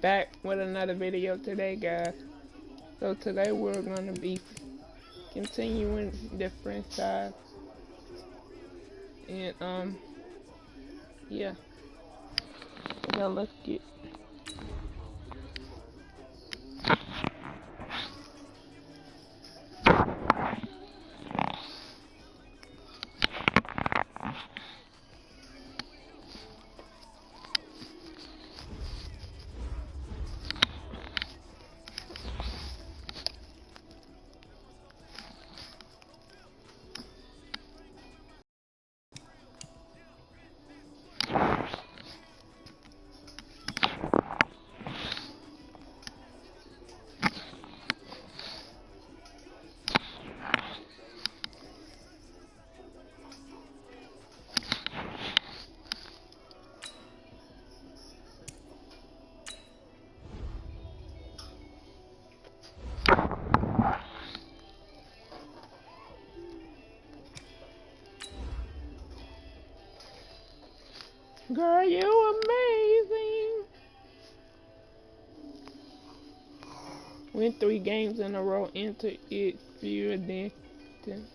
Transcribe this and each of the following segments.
Back with another video today, guys. So today we're gonna be continuing the franchise, and yeah. Now let's get. Girl, you amazing. Win 3 games in a row, enter it fewer than 10.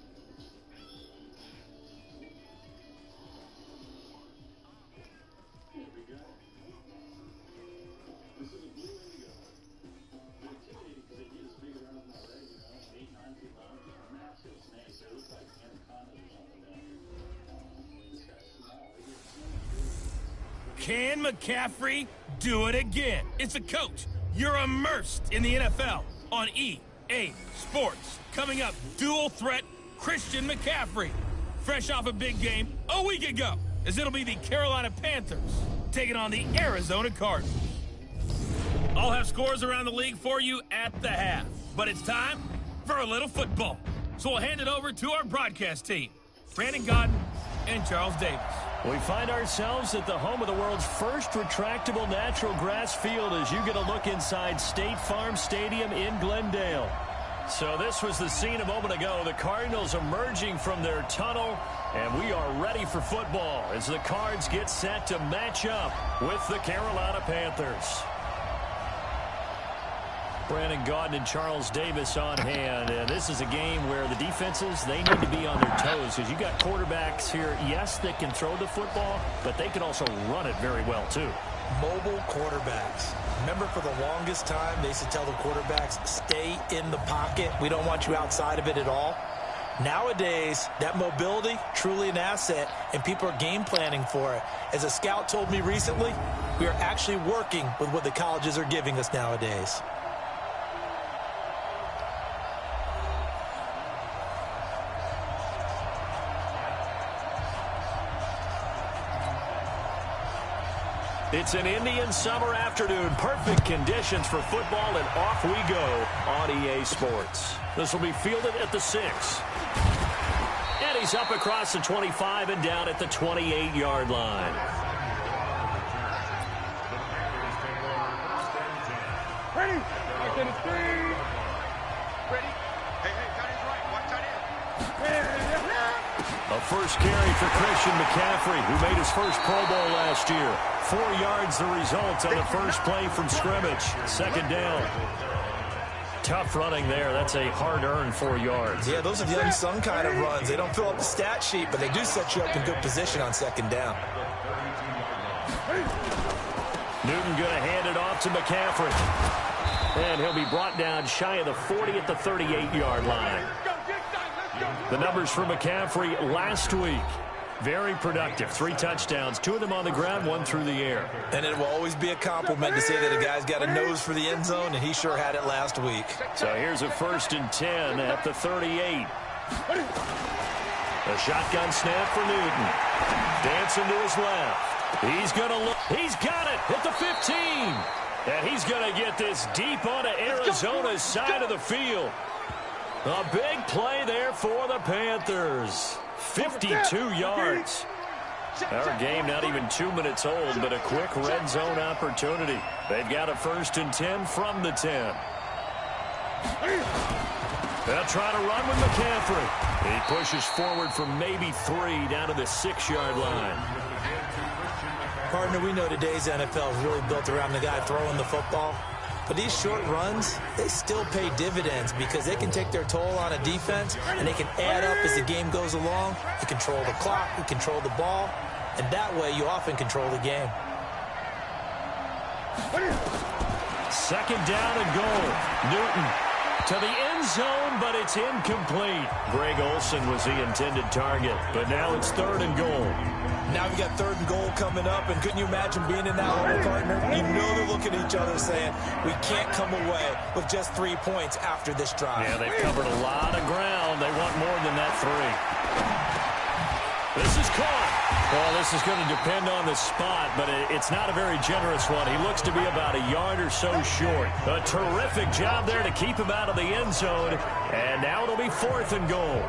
Can McCaffrey do it again? It's a coach. You're immersed in the NFL on EA Sports. Coming up, dual threat Christian McCaffrey. Fresh off a big game a week ago, as it'll be the Carolina Panthers taking on the Arizona Cardinals. I'll have scores around the league for you at the half. But it's time for a little football. So we'll hand it over to our broadcast team, Brandon Godden and Charles Davis. We find ourselves at the home of the world's first retractable natural grass field as you get a look inside State Farm Stadium in Glendale. So this was the scene a moment ago. The Cardinals emerging from their tunnel, and we are ready for football as the Cards get set to match up with the Carolina Panthers. Brandon Gaudin and Charles Davis on hand, and this is a game where the defenses, they need to be on their toes because you got quarterbacks here, yes, that can throw the football, but they can also run it very well too. Mobile quarterbacks. Remember, for the longest time, they used to tell the quarterbacks, stay in the pocket. We don't want you outside of it at all. Nowadays, that mobility, truly an asset, and people are game planning for it. As a scout told me recently, we are actually working with what the colleges are giving us nowadays. It's an Indian summer afternoon. Perfect conditions for football, and off we go on EA Sports. This will be fielded at the 6. And he's up across the 25 and down at the 28-yard line. Ready? Back to the 3. Ready? Hey, tight right. Watch tight end. A first carry for Christian McCaffrey, who made his first Pro Bowl last year. 4 yards the result on the first play from scrimmage. Second down. Tough running there. That's a hard-earned 4 yards. Yeah, those are the unsung kind of runs. They don't fill up the stat sheet, but they do set you up in good position on second down. Newton going to hand it off to McCaffrey. And he'll be brought down shy of the 40 at the 38-yard line. The numbers for McCaffrey last week. Very productive. 3 touchdowns, 2 of them on the ground, 1 through the air. And it will always be a compliment to say that a guy's got a nose for the end zone, and he sure had it last week. So here's a 1st and 10 at the 38. A shotgun snap for Newton. Dancing to his left. He's going to look. He's got it at the 15. And he's going to get this deep onto Arizona's side of the field. A big play there for the Panthers. 52 yards. Our game not even 2 minutes old, but a quick red zone opportunity. They've got a 1st and 10 from the 10. They'll try to run with McCaffrey. He pushes forward for maybe 3 down to the 6-yard line. Partner, we know today's NFL is really built around the guy throwing the football. But these short runs, they still pay dividends because they can take their toll on a defense, and they can add up as the game goes along. You control the clock, you control the ball, and that way you often control the game. Second down and goal. Newton to the end zone, but it's incomplete. Greg Olsen was the intended target, but now it's third and goal. Now we got third and goal coming up, and couldn't you imagine being in that hole, partner? You know they're looking at each other saying, we can't come away with just 3 points after this drive. Yeah, they've covered a lot of ground. They want more than that 3. This is caught. Well, this is going to depend on the spot, but it's not a very generous one. He looks to be about a yard or so short. A terrific job there to keep him out of the end zone, and now it'll be fourth and goal.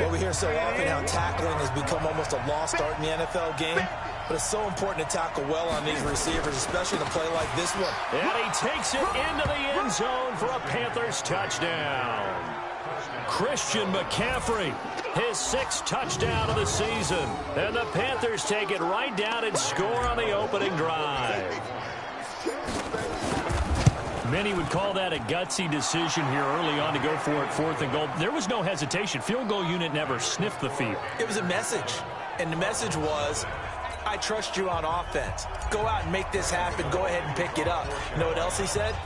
Well, we hear so often how tackling has become almost a lost art in the NFL game, but it's so important to tackle well on these receivers, especially in a play like this one. And he takes it into the end zone for a Panthers touchdown. Christian McCaffrey, his 6th touchdown of the season. And the Panthers take it right down and score on the opening drive. Many would call that a gutsy decision here early on to go for it, fourth and goal. There was no hesitation. Field goal unit never sniffed the field. It was a message, and the message was, I trust you on offense. Go out and make this happen. Go ahead and pick it up. You know what else he said?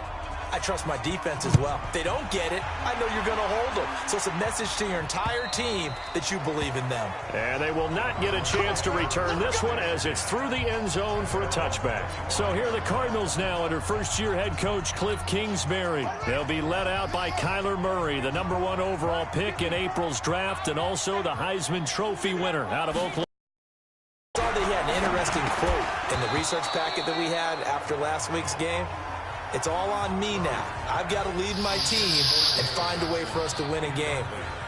I trust my defense as well. If they don't get it, I know you're going to hold them. So it's a message to your entire team that you believe in them. And they will not get a chance to return this one as it's through the end zone for a touchback. So here are the Cardinals now under first-year head coach Cliff Kingsbury. They'll be led out by Kyler Murray, the #1 overall pick in April's draft, and also the Heisman Trophy winner out of Oklahoma. I saw that he had an interesting quote in the research packet that we had after last week's game. It's all on me now. I've got to lead my team and find a way for us to win a game.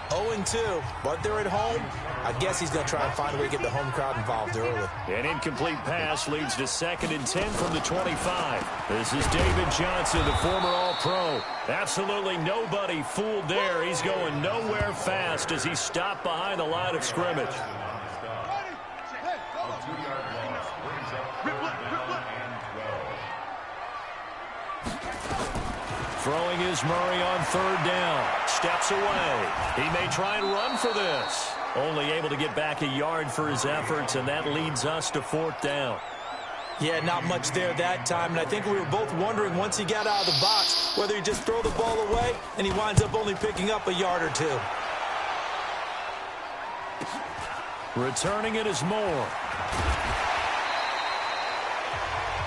0-2, but they're at home. I guess he's going to try and find a way to get the home crowd involved early. An incomplete pass leads to 2nd and 10 from the 25. This is David Johnson, the former All-Pro. Absolutely nobody fooled there. He's going nowhere fast as he stopped behind the line of scrimmage. Throwing is Murray on 3rd down. Steps away. He may try and run for this. Only able to get back a yard for his efforts, and that leads us to 4th down. Yeah, not much there that time, and I think we were both wondering once he got out of the box whether he'd just throw the ball away, and he winds up only picking up a yard or 2. Returning it is Moore.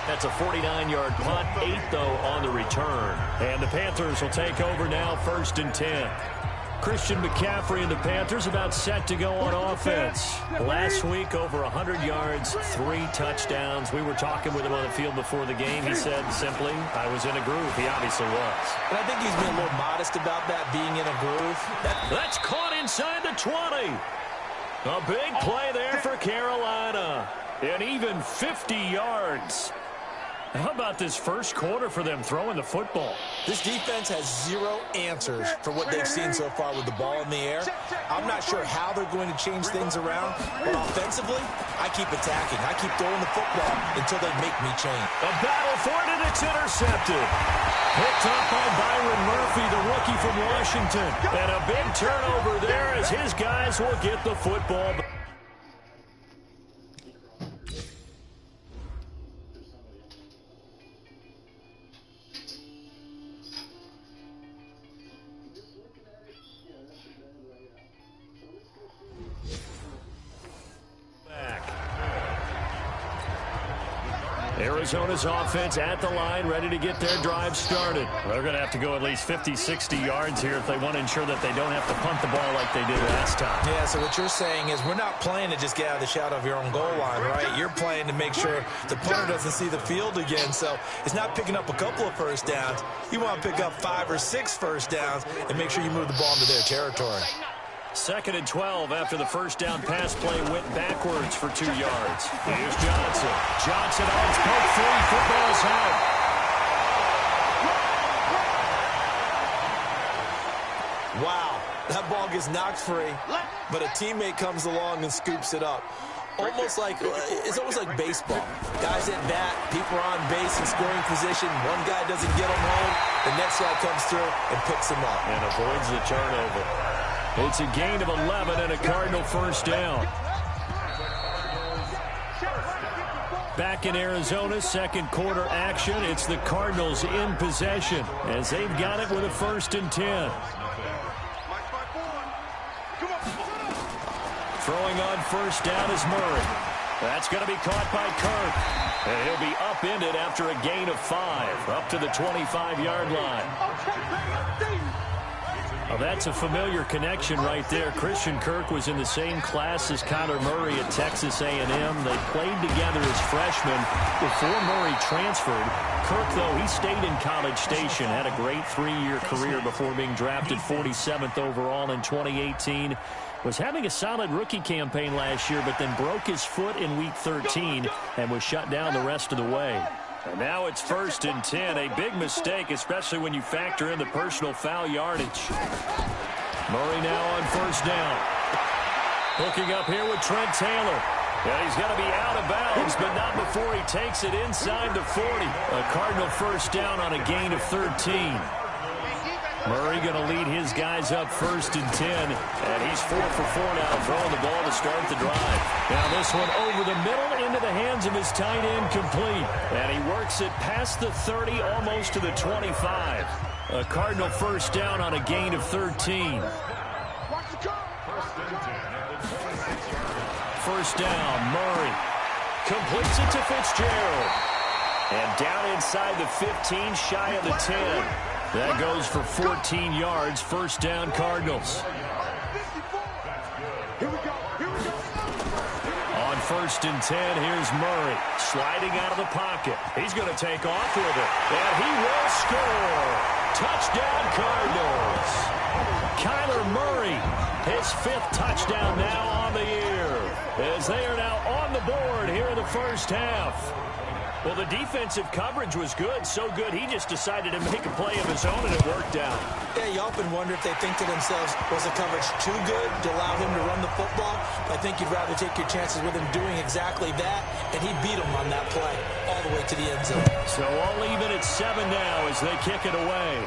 That's a 49-yard punt, 8 though on the return. And the Panthers will take over now, 1st and 10. Christian McCaffrey and the Panthers about set to go on offense. Last week, over 100 yards, 3 touchdowns. We were talking with him on the field before the game. He said simply, I was in a groove. He obviously was. And I think he's been a little modest about that, being in a groove. That's caught inside the 20. A big play there for Carolina. And even 50 yards. How about this first quarter for them throwing the football? This defense has 0 answers for what they've seen so far with the ball in the air. I'm not sure how they're going to change things around, but offensively, I keep attacking. I keep throwing the football until they make me change. A battle for it, and it's intercepted. Picked up by Byron Murphy, the rookie from Washington. And a big turnover there as his guys will get the football. Arizona's offense at the line, ready to get their drive started. They're going to have to go at least 50, 60 yards here if they want to ensure that they don't have to punt the ball like they did last time. Yeah, so what you're saying is we're not playing to just get out of the shadow of your own goal line, right? You're playing to make sure the punter doesn't see the field again. So it's not picking up a couple of first downs. You want to pick up 5 or 6 first downs and make sure you move the ball into their territory. 2nd and 12 after the first down pass play went backwards for 2 yards. Here's Johnson. Johnson on poke free. Football is out. Wow, that ball gets knocked free, but a teammate comes along and scoops it up. almost like it's almost like baseball. Guys at bat, people are on base in scoring position. One guy doesn't get them home. The next guy comes through and picks them up. And avoids the turnover. It's a gain of 11 and a Cardinal first down. Back in Arizona, second quarter action. It's the Cardinals in possession as they've got it with a 1st and 10. Throwing on first down is Murray. That's going to be caught by Kirk. And he'll be upended after a gain of 5, up to the 25-yard line. Well, that's a familiar connection right there. Christian Kirk was in the same class as Kyler Murray at Texas A&M. They played together as freshmen before Murray transferred. Kirk, though, he stayed in College Station, had a great 3-year career before being drafted 47th overall in 2018. Was having a solid rookie campaign last year, but then broke his foot in Week 13 and was shut down the rest of the way. And now it's 1st and 10, a big mistake, especially when you factor in the personal foul yardage. Murray now on first down. Hooking up here with Trent Taylor. And he's going to be out of bounds, but not before he takes it inside the 40. A Cardinal first down on a gain of 13. Murray going to lead his guys up 1st and 10, and he's 4 for 4 now, throwing the ball to start the drive. Now this one over the middle into the hands of his tight end, complete. And he works it past the 30, almost to the 25. A Cardinal first down on a gain of 13. First down, Murray completes it to Fitzgerald. And down inside the 15, shy of the 10. That goes for 14 yards, first down Cardinals. On 1st and 10, here's Murray sliding out of the pocket. He's going to take off with it, and he will score. Touchdown Cardinals. Kyler Murray, his 5th touchdown now on the year, as they are now on the board here in the first half. Well, the defensive coverage was good, so good he just decided to make a play of his own, and it worked out. Yeah, you often wonder if they think to themselves, was the coverage too good to allow him to run the football? I think you'd rather take your chances with him doing exactly that, and he beat him on that play all the way to the end zone. So all even at 7 now as they kick it away.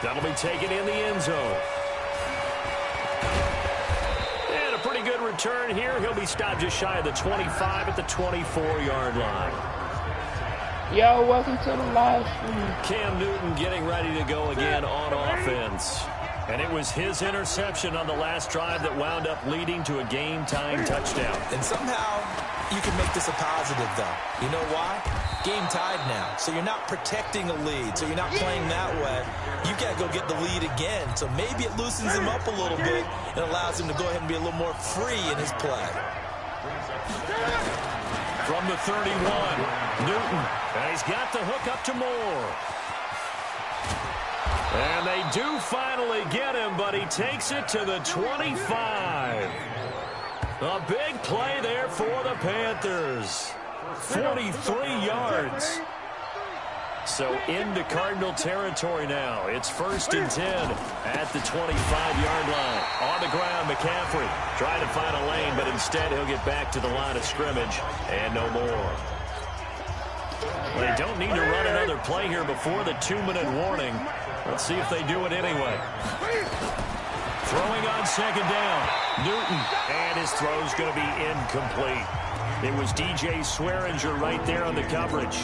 That'll be taken in the end zone. And a pretty good return here. He'll be stopped just shy of the 25 at the 24-yard line. Yo, welcome to the live stream. Cam Newton getting ready to go again on offense. And it was his interception on the last drive that wound up leading to a game-tying touchdown. And somehow you can make this a positive, though. You know why? Game tied now. So you're not protecting a lead. So you're not playing that way. You got to go get the lead again. So maybe it loosens him up a little bit and allows him to go ahead and be a little more free in his play. From the 31, Newton. And he's got the hook up to Moore. And they do finally get him, but he takes it to the 25. A big play there for the Panthers. 43 yards. So into Cardinal territory now. It's 1st and 10 at the 25-yard line. On the ground, McCaffrey trying to find a lane, but instead he'll get back to the line of scrimmage and no more. They don't need to run another play here before the 2-minute warning. Let's see if they do it anyway. Throwing on second down, Newton, and his throw's going to be incomplete. It was DJ Swearinger right there on the coverage.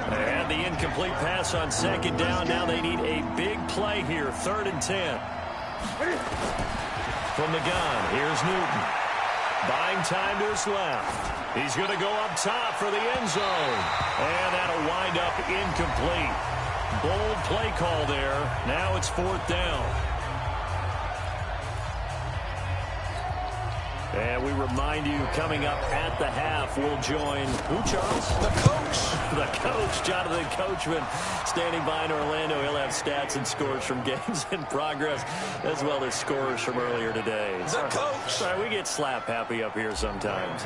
And the incomplete pass on second down. Now they need a big play here, 3rd and 10. From the gun, here's Newton. Buying time to his left. He's going to go up top for the end zone. And that'll wind up incomplete. Bold play call there. Now it's 4th down. And we remind you, coming up at the half, we'll join who, Charles? The coach. The coach, Jonathan Coachman, standing by in Orlando. He'll have stats and scores from games in progress, as well as scores from earlier today. The coach. Sorry, we get slap happy up here sometimes.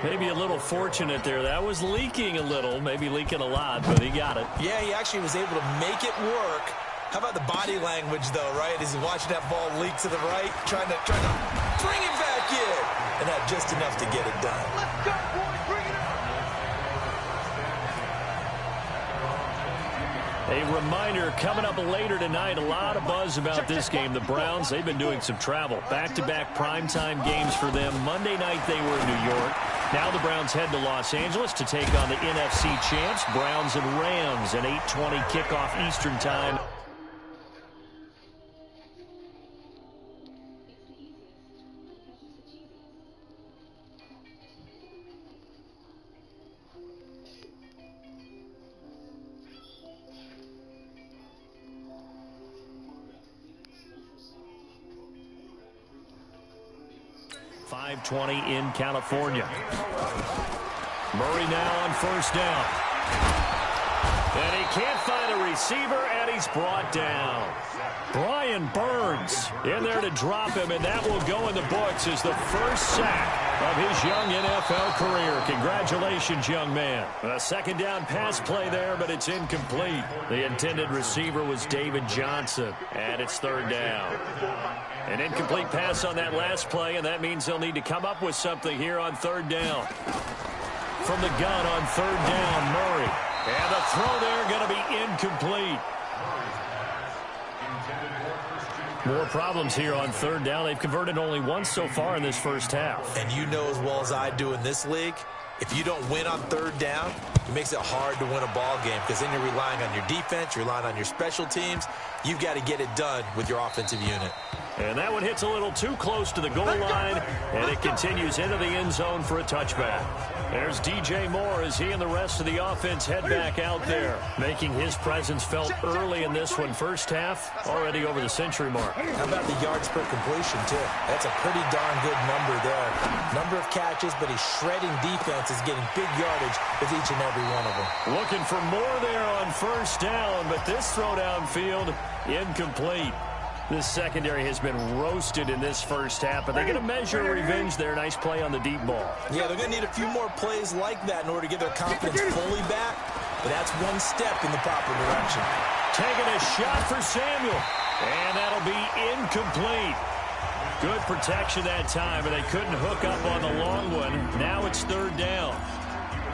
Maybe a little fortunate there. That was leaking a little, maybe leaking a lot, but he got it. Yeah, he actually was able to make it work. How about the body language, though, right? As he's watching that ball leak to the right, trying to bring it back in. and had just enough to get it done. Let's go, boys. Bring it up. A reminder, coming up later tonight, a lot of buzz about this game. The Browns, they've been doing some travel. Back-to-back primetime games for them. Monday night they were in New York. Now the Browns head to Los Angeles to take on the NFC champs, Browns and Rams, an 8:20 kickoff Eastern time. .520 in California. Murray now on first down. And he can't find a receiver, and he's brought down. Brian Burns in there to drop him, and that will go in the books as the first sack of his young NFL career. Congratulations, young man. A second down pass play there, but it's incomplete. The intended receiver was David Johnson, and it's third down. An incomplete pass on that last play, and that means they'll need to come up with something here on third down. From the gun on third down, Murray. And the throw there going to be incomplete. More problems here on third down. They've converted only once so far in this first half. And you know as well as I do in this league, if you don't win on third down, it makes it hard to win a ball game because then you're relying on your defense, you're relying on your special teams. You've got to get it done with your offensive unit. And that one hits a little too close to the goal line, and it continues into the end zone for a touchback. There's DJ Moore as he and the rest of the offense head back out there, making his presence felt early in this one. First half, already over the century mark. How about the yards per completion, too? That's a pretty darn good number there. Number of catches, but he's shredding defenses, getting big yardage with each and every one of them. Looking for more there on first down, but this throw downfield, incomplete. This secondary has been roasted in this first half, but they're going to measure revenge there. Nice play on the deep ball. Yeah, they're going to need a few more plays like that in order to get their confidence fully back, but that's one step in the proper direction. Taking a shot for Samuel, and that'll be incomplete. Good protection that time, but they couldn't hook up on the long one. Now it's third down.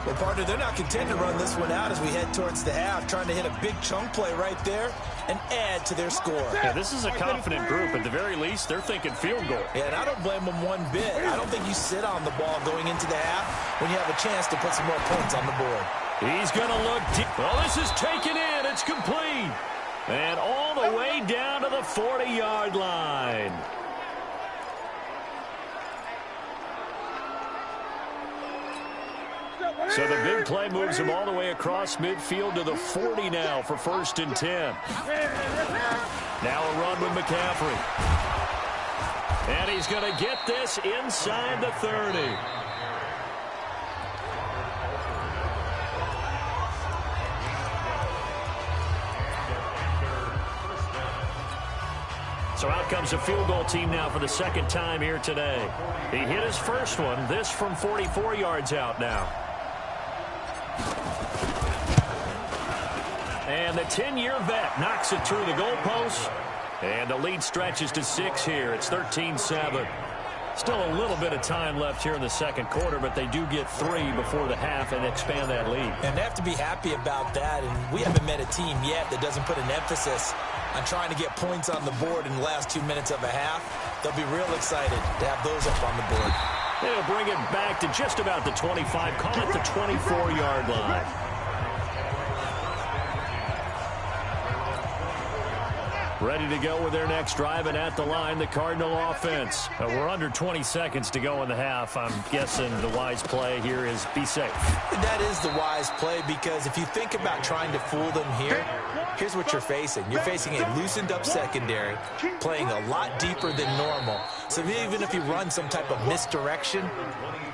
Well, partner, they're not content to run this one out as we head towards the half, trying to hit a big chunk play right there and add to their score. Yeah, this is a confident group. At the very least, they're thinking field goal. Yeah, and I don't blame them one bit. I don't think you sit on the ball going into the half when you have a chance to put some more points on the board. He's going to look deep. Well, this is taken in. It's complete. And all the way down to the 40-yard line. So the big play moves him all the way across midfield to the 40 now for 1st and 10. Now a run with McCaffrey. And he's going to get this inside the 30. So out comes the field goal team now for the second time here today. He hit his first one, this from 44 yards out now. And the 10-year vet knocks it through the goalpost. And the lead stretches to 6 here. It's 13-7. Still a little bit of time left here in the second quarter, but they do get 3 before the half and expand that lead. And they have to be happy about that. And we haven't met a team yet that doesn't put an emphasis on trying to get points on the board in the last 2 minutes of a half. They'll be real excited to have those up on the board. They'll bring it back to just about the 25, call it the 24-yard line. Ready to go with their next drive, and at the line, the Cardinal offense. We're under 20 seconds to go in the half. I'm guessing the wise play here is be safe. That is the wise play, because if you think about trying to fool them here, here's what you're facing. You're facing a loosened up secondary, playing a lot deeper than normal. So even if you run some type of misdirection,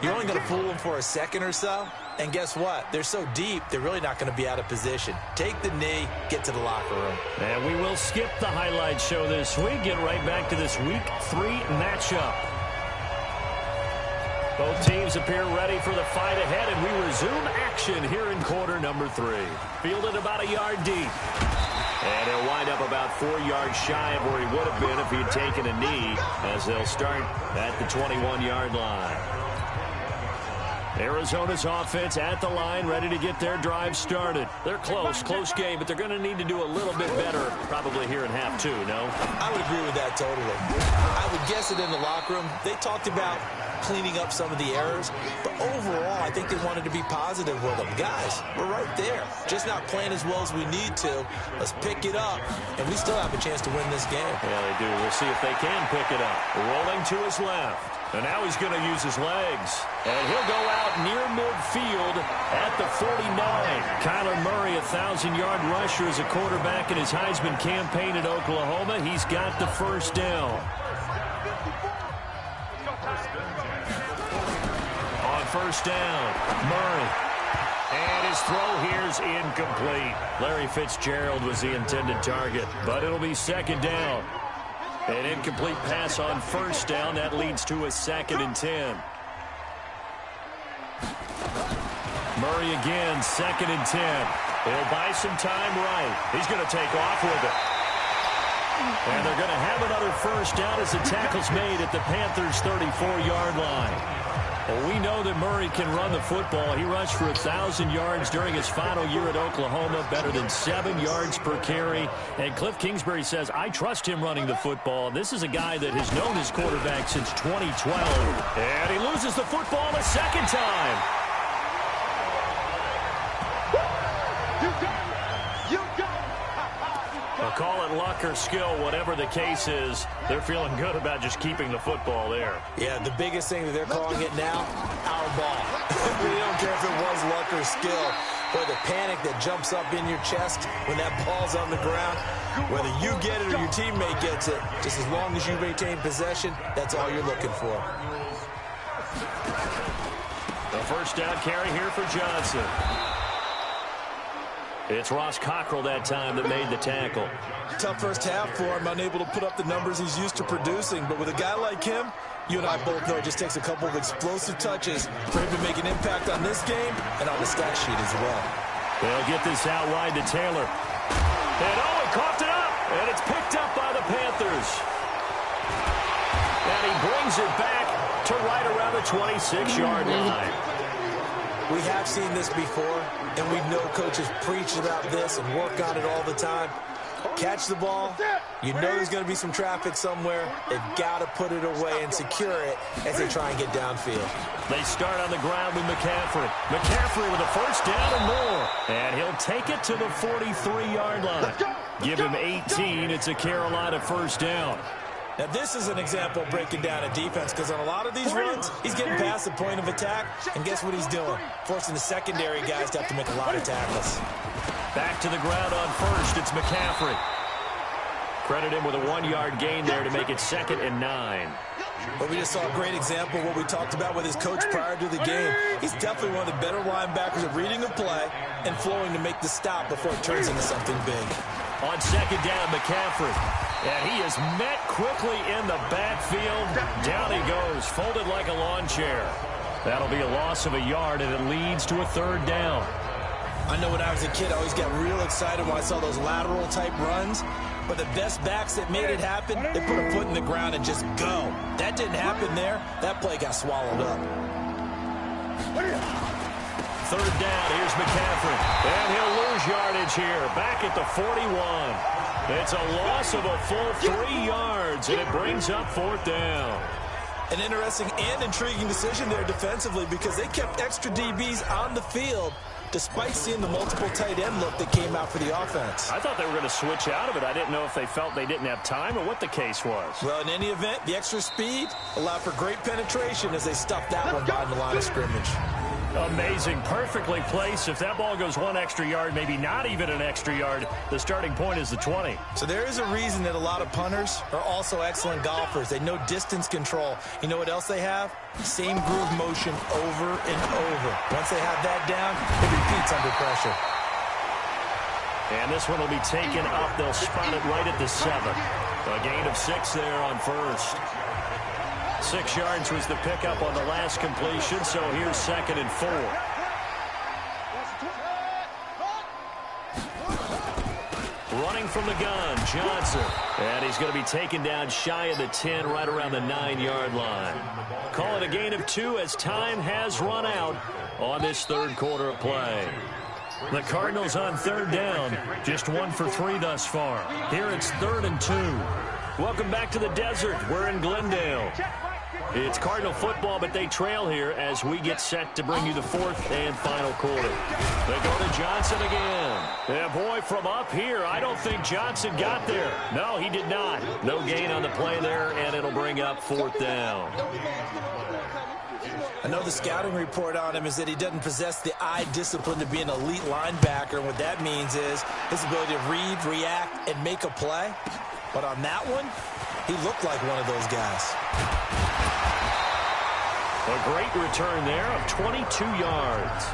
you're only going to fool them for a second or so. And guess what? They're so deep, they're really not going to be out of position. Take the knee, get to the locker room. And we will skip the highlight show this week. Get right back to this Week 3 matchup. Both teams appear ready for the fight ahead, and we resume action here in quarter number 3. Fielded about a yard deep. And he'll wind up about 4 yards shy of where he would have been if he had taken a knee, as they'll start at the 21-yard line. Arizona's offense at the line, ready to get their drive started. They're close game, but they're going to need to do a little bit better probably here in half 2, no? I would agree with that totally. I would guess it in the locker room. They talked about cleaning up some of the errors, but overall, I think they wanted to be positive with them. Guys, we're right there. Just not playing as well as we need to. Let's pick it up, and we still have a chance to win this game. Yeah, they do. We'll see if they can pick it up. Rolling to his left. And now he's going to use his legs. And he'll go out near midfield at the 49. Kyler Murray, a 1,000-yard rusher as a quarterback in his Heisman campaign at Oklahoma. He's got the first down. On first down, Murray. And his throw here's incomplete. Larry Fitzgerald was the intended target, but it'll be second down. An incomplete pass on first down. That leads to a 2nd and 10. Murray again, 2nd and 10. He'll buy some time right. He's going to take off with it. And they're going to have another first down as the tackle's made at the Panthers' 34-yard line. Well, we know that Murray can run the football. He rushed for 1,000 yards during his final year at Oklahoma, better than 7 yards per carry. And Cliff Kingsbury says, I trust him running the football. This is a guy that has known his quarterback since 2012. And he loses the football a second time. They'll call it luck or skill, whatever the case is. They're feeling good about just keeping the football there. Yeah, the biggest thing that they're calling it now, our ball. We don't care if it was luck or skill, or the panic that jumps up in your chest when that ball's on the ground. Whether you get it or your teammate gets it, just as long as you maintain possession, that's all you're looking for. The first down carry here for Johnson. It's Ross Cockrell that time that made the tackle. Tough first half for him, unable to put up the numbers he's used to producing. But with a guy like him, you and I both know it just takes a couple of explosive touches for him to make an impact on this game and on the stat sheet as well. They'll get this out wide to Taylor. And oh, he coughed it up. And it's picked up by the Panthers. And he brings it back to right around the 26-yard line. We have seen this before, and we know coaches preach about this and work on it all the time. Catch the ball. You know there's going to be some traffic somewhere. They've got to put it away and secure it as they try and get downfield. They start on the ground with McCaffrey. McCaffrey with a first down and more. And he'll take it to the 43-yard line. Give him 18. It's a Carolina first down. Now, this is an example of breaking down a defense, because on a lot of these runs, he's getting past the point of attack, and guess what he's doing? Forcing the secondary guys to have to make a lot of tackles. Back to the ground on first, it's McCaffrey. Credit him with a 1-yard gain there to make it 2nd and 9. But we just saw a great example of what we talked about with his coach prior to the game. He's definitely one of the better linebackers at reading a play and flowing to make the stop before it turns into something big. On second down, McCaffrey. And he is met quickly in the backfield. Down he goes, folded like a lawn chair. That'll be a loss of a yard, and it leads to a 3rd down. I know when I was a kid, I always got real excited when I saw those lateral-type runs. But the best backs that made it happen, they put a foot in the ground and just go. That didn't happen there. That play got swallowed up. 3rd down, here's McCaffrey. And he'll lose yardage here, back at the 41. It's a loss of a full 3 yards, and it brings up 4th down. An interesting and intriguing decision there defensively, because they kept extra DBs on the field despite seeing the multiple tight end look that came out for the offense. I thought they were going to switch out of it. I didn't know if they felt they didn't have time or what the case was. Well, in any event, the extra speed allowed for great penetration as they stuffed that one behind the line of scrimmage. Amazing, perfectly placed. If that ball goes 1 extra yard, maybe not even an extra yard, the starting point is the 20. So there is a reason that a lot of punters are also excellent golfers. They know distance control. You know what else they have? Same groove motion over and over. Once they have that down, it repeats under pressure. And this one will be taken up. They'll spot it right at the 7. A gain of 6 there on first. 6 yards was the pickup on the last completion, so here's 2nd and 4. Running from the gun, Johnson. And he's going to be taken down shy of the 10, right around the 9-yard line. Call it a gain of 2 as time has run out on this third quarter of play. The Cardinals on 3rd down, just 1 for 3 thus far. Here it's 3rd and 2. Welcome back to the desert. We're in Glendale. It's Cardinal football, but they trail here as we get set to bring you the 4th and final quarter. They go to Johnson again. Yeah, boy, from up here, I don't think Johnson got there. No, he did not. No gain on the play there, and it'll bring up 4th down. I know the scouting report on him is that he doesn't possess the eye discipline to be an elite linebacker. And what that means is his ability to read, react, and make a play. But on that one, he looked like one of those guys. A great return there of 22 yards.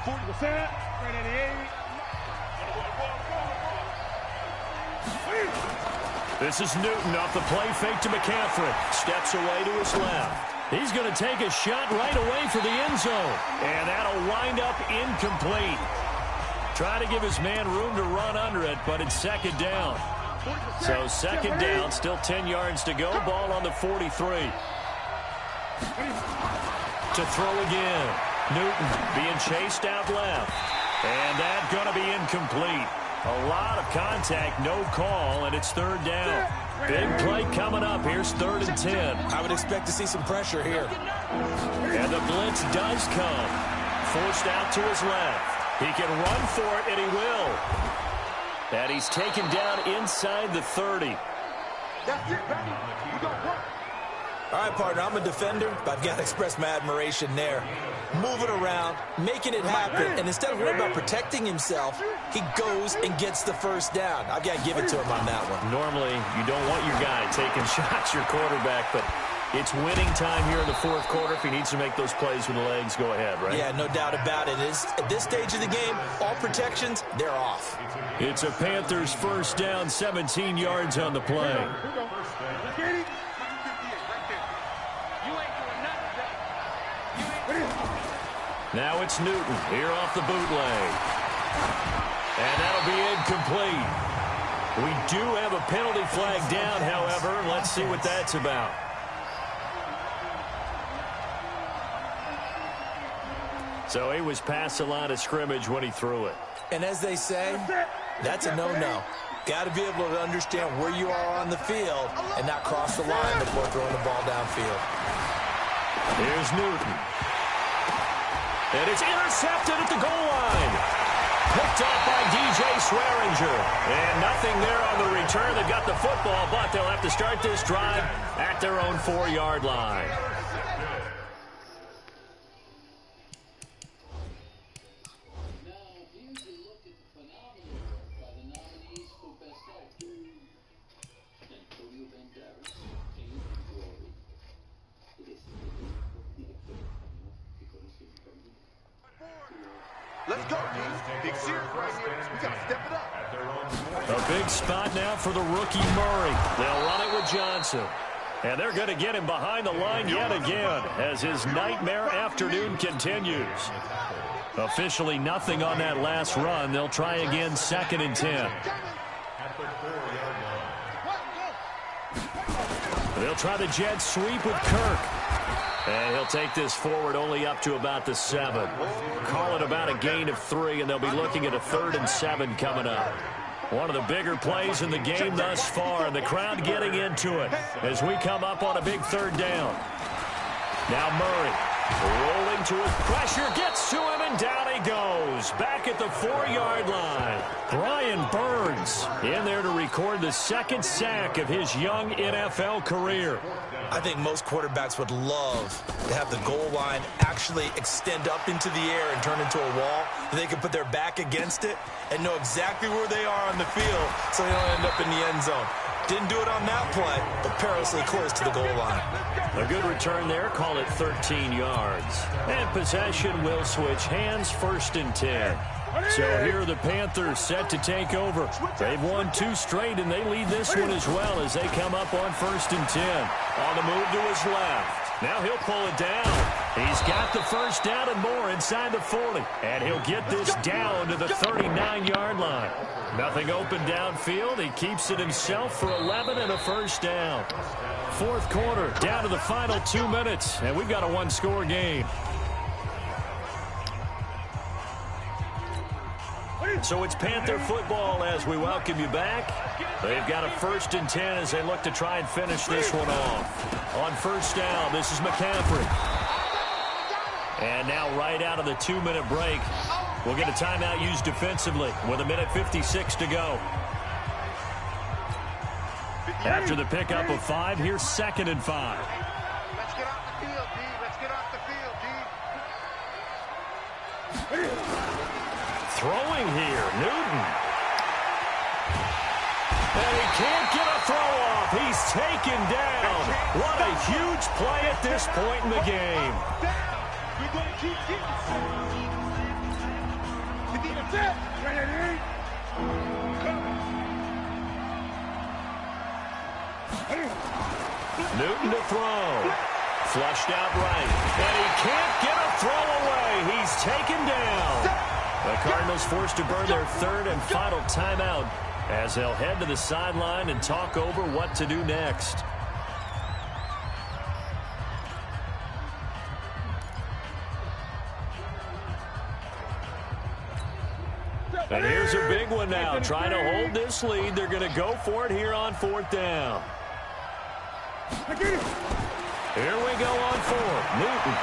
40%, right at 8. This is Newton off the play fake to McCaffrey. Steps away to his left. He's going to take a shot right away for the end zone. And that'll wind up incomplete. Try to give his man room to run under it, but it's 2nd down. So 2nd down, still 10 yards to go. Ball on the 43. To throw again. Newton being chased out left. And that's going to be incomplete. A lot of contact, no call, and it's 3rd down. Big play coming up. Here's 3rd and 10. I would expect to see some pressure here. And the blitz does come. Forced out to his left. He can run for it, and he will. And he's taken down inside the 30. That's it, baby. We got work. All right, partner, I'm a defender, but I've got to express my admiration there. Moving around, making it happen, and instead of worrying about protecting himself, he goes and gets the 1st down. I've got to give it to him on that one. Normally, you don't want your guy taking shots, your quarterback, but it's winning time here in the 4th quarter. If he needs to make those plays with the legs, go ahead, right? Yeah, no doubt about it. At this stage of the game, all protections, they're off. It's a Panthers 1st down, 17 yards on the play. Now it's Newton here off the bootleg. And that'll be incomplete. We do have a penalty flag down, however. Let's see what that's about. So he was past the line of scrimmage when he threw it. And as they say, that's a no-no. Got to be able to understand where you are on the field and not cross the line before throwing the ball downfield. Here's Newton. And it's intercepted at the goal line. Picked up by DJ Swearinger. And nothing there on the return. They've got the football, but they'll have to start this drive at their own 4-yard line. Let's go, team. Big series right here. We got to step it up. A big spot now for the rookie Murray. They'll run it with Johnson. And they're going to get him behind the line yet again as his nightmare afternoon continues. Officially nothing on that last run. They'll try again 2nd and 10. They'll try the jet sweep with Kirk. And he'll take this forward only up to about the 7. Call it about a gain of 3, and they'll be looking at a 3rd and 7 coming up. One of the bigger plays in the game thus far, and the crowd getting into it as we come up on a big 3rd down. Now Murray rolling to his pressure, gets to him, and down he goes. Back at the 4-yard line. Brian Burns in there to record the 2nd sack of his young NFL career. I think most quarterbacks would love to have the goal line actually extend up into the air and turn into a wall. They can put their back against it and know exactly where they are on the field so they don't end up in the end zone. Didn't do it on that play, but perilously close to the goal line. A good return there, call it 13 yards. And possession will switch hands, 1st and 10. So here are the Panthers set to take over. They've won 2 straight, and they lead this one as well as they come up on 1st and 10. On the move to his left. Now he'll pull it down. He's got the first down and more inside the 40. And he'll get this down to the 39-yard line. Nothing open downfield. He keeps it himself for 11 and a first down. 4th quarter, down to the final 2 minutes, and we've got a 1-score game. So it's Panther football as we welcome you back. They've got a 1st and 10 as they look to try and finish this one off. On 1st down, this is McCaffrey. And now right out of the 2-minute break, we'll get a timeout used defensively with 1:56 to go. After the pickup of 5, here's 2nd and 5. Let's get off the field, D. Let's get off the field, D. Throwing here, Newton. And he can't get a throw off. He's taken down. What a huge play at this point in the game. We're going to keep getting Newton to throw. Flushed out right. And he can't get a throw away. He's taken down. The Cardinals forced to burn their 3rd and final timeout as they'll head to the sideline and talk over what to do next. And here's a big one now. Trying to hold this lead. They're going to go for it here on 4th down. Here we go on 4th. Newton.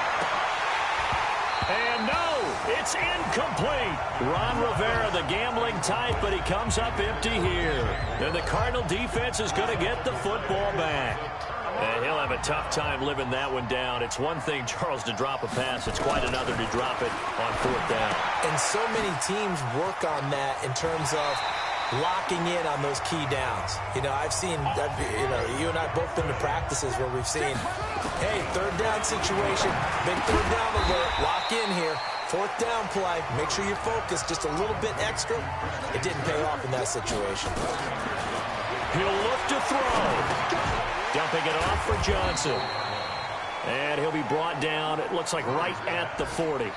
And no, it's incomplete. Ron Rivera, the gambling type, but he comes up empty here. And the Cardinal defense is going to get the football back. And he'll have a tough time living that one down. It's one thing, Charles, to drop a pass. It's quite another to drop it on 4th down. And so many teams work on that in terms of locking in on those key downs. You know, I've seen, you and I both been to practices where we've seen, hey, 3rd down situation, big 3rd down alert, lock in here. 4th down play, make sure you're focused just a little bit extra. It didn't pay off in that situation. He'll look to throw. Dumping it off for Johnson. And he'll be brought down, it looks like right at the 40.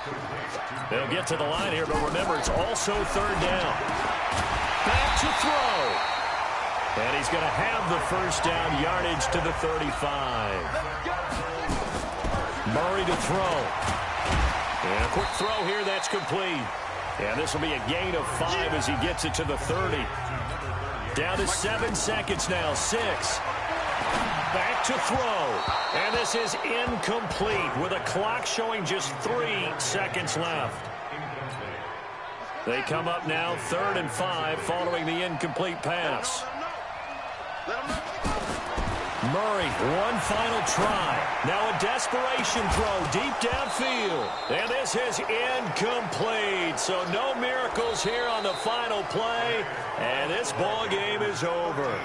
They'll get to the line here, but remember, it's also 3rd down. Back to throw. And he's going to have the first down, yardage to the 35. Murray to throw. And a quick throw here, that's complete. And this will be a gain of 5 as he gets it to the 30. Down to 7 seconds now, 6. Back to throw. And this is incomplete with a clock showing just 3 seconds left. They come up now 3rd and 5 following the incomplete pass. Murray, one final try. Now a desperation throw deep downfield. And this is incomplete. So no miracles here on the final play. And this ball game is over.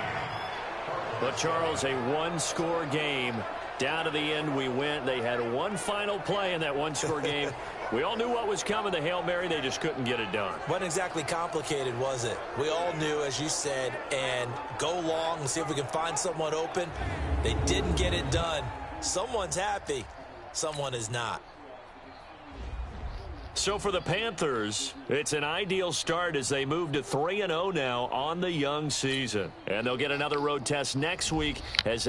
But, Charles, a 1-score game. Down to the end we went. They had one final play in that 1-score game. We all knew what was coming, the Hail Mary. They just couldn't get it done. Wasn't exactly complicated, was it? We all knew, as you said, and go long and see if we can find someone open. They didn't get it done. Someone's happy. Someone is not. So for the Panthers, it's an ideal start as they move to 3-0 now on the young season. And they'll get another road test next week as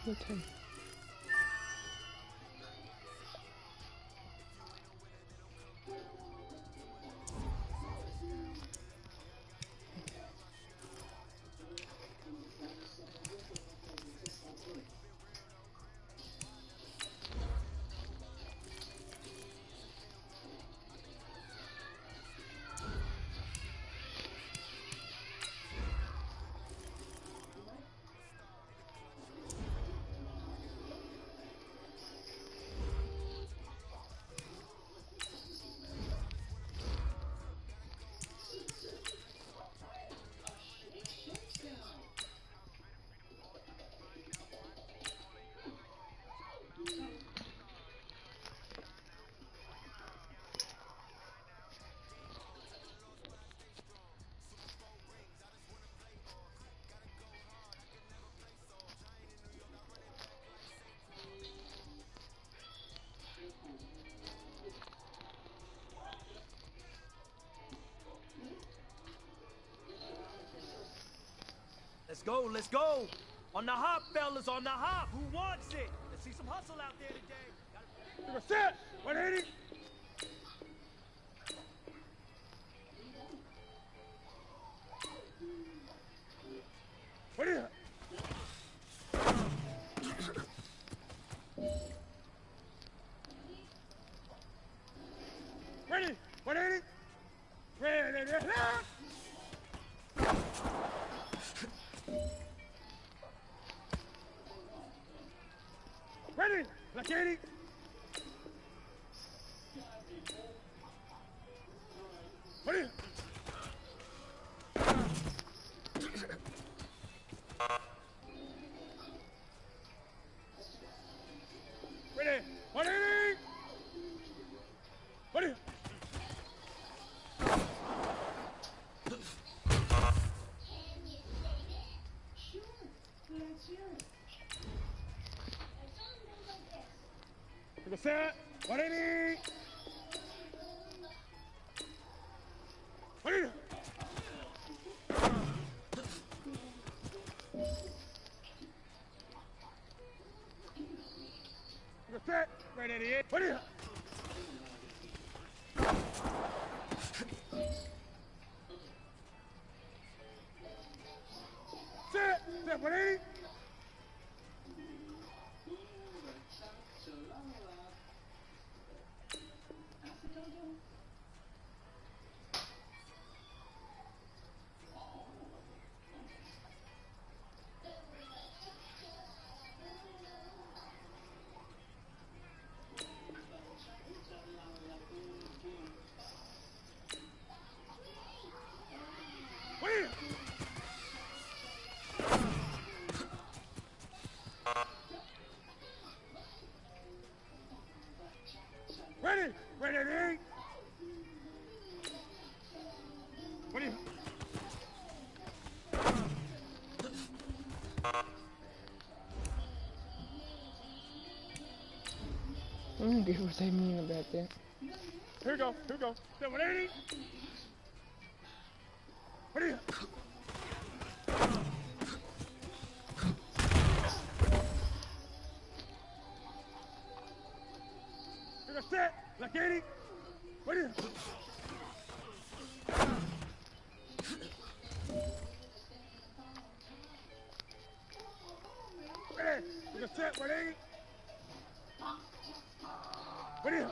Okay. Let's go, let's go. On the hop, fellas, on the hop. Who wants it? Let's see some hustle out there today. Take a set. 180. What is it? Ready. 180. Ready. Ready. Like 80. Ready. Ready. 180. Ready. Take a set. 180. Ready. Take a set. Ready. 88. Ready. Set. Set. 180. Wait! Ready! Ready! Ready! I don't get what they mean about that. Here we go. 180. Ready? Take a set. Like 80. Ready? Ready? Take a set. 180. Ready?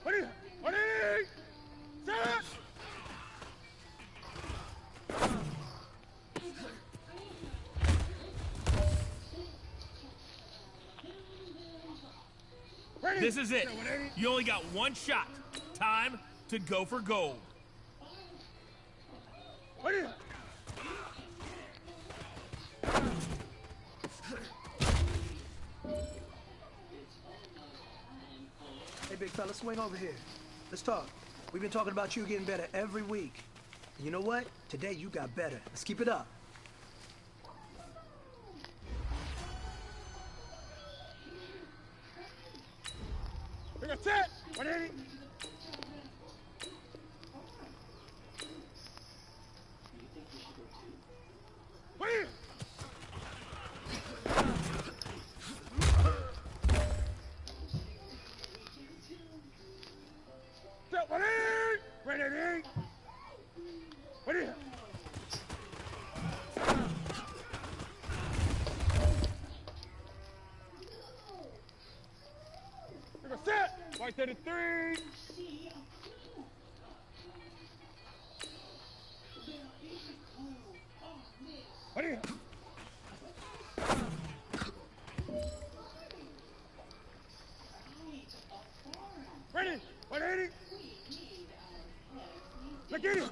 Ready? 180. Set. Ready? This is it. You only got one shot. Time to go for gold. Ready? Hey, big fella, swing over here. Let's talk. We've been talking about you getting better every week. And you know what? Today you got better. Let's keep it up. Take a set. 180. Set 180. Ready. What is it? Set. White 33. What is it? Ready. 180. Look at it.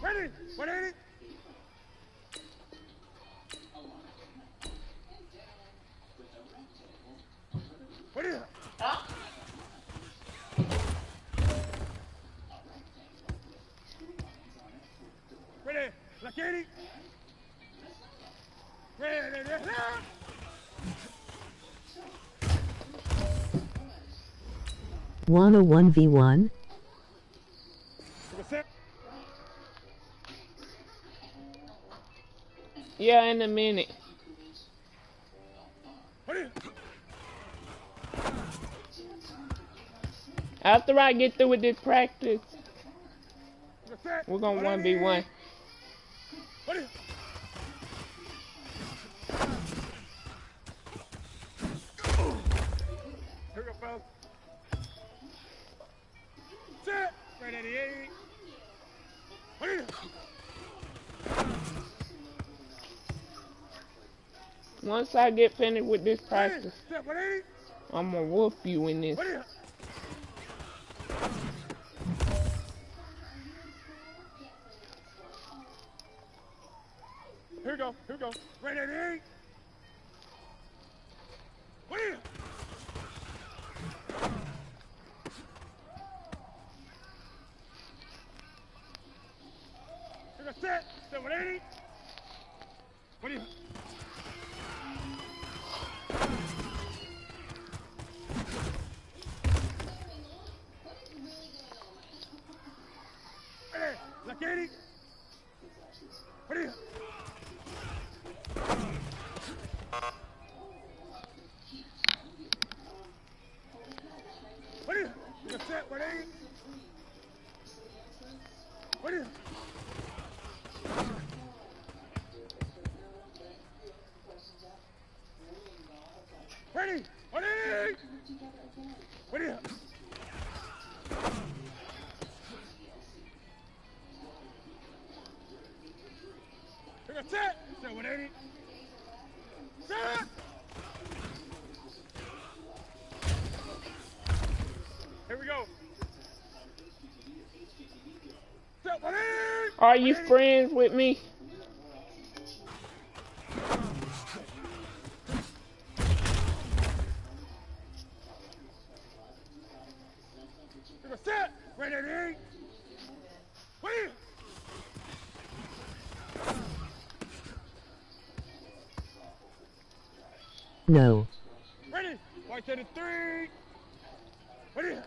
Ready. 180. What is it? Ready. Look at it. Ready. 101v1. Yeah, in a minute. After I get through with this practice, we're gonna 1v1. Here we go, fellas. Set. Right at the 80. What is it? Once I get finished with this practice, Set 180. I'm gonna whoop you in this. What is it? Here we go. Right at the 80. What is it? Here we go. Set 180. What is it? Ready. Look at it. What is it? What is it? You got set 180. What is it? Ready. 180. What is it? You got set 180. Set. Here we go. Set 180. Are you friends with me? You got set. Right at the 8. What is it? No. Ready. White to the 3. What is it?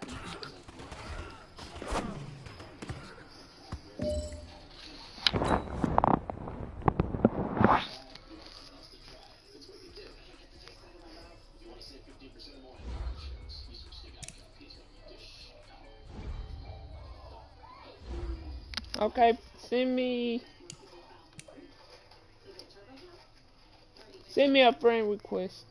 Okay, send me a friend request.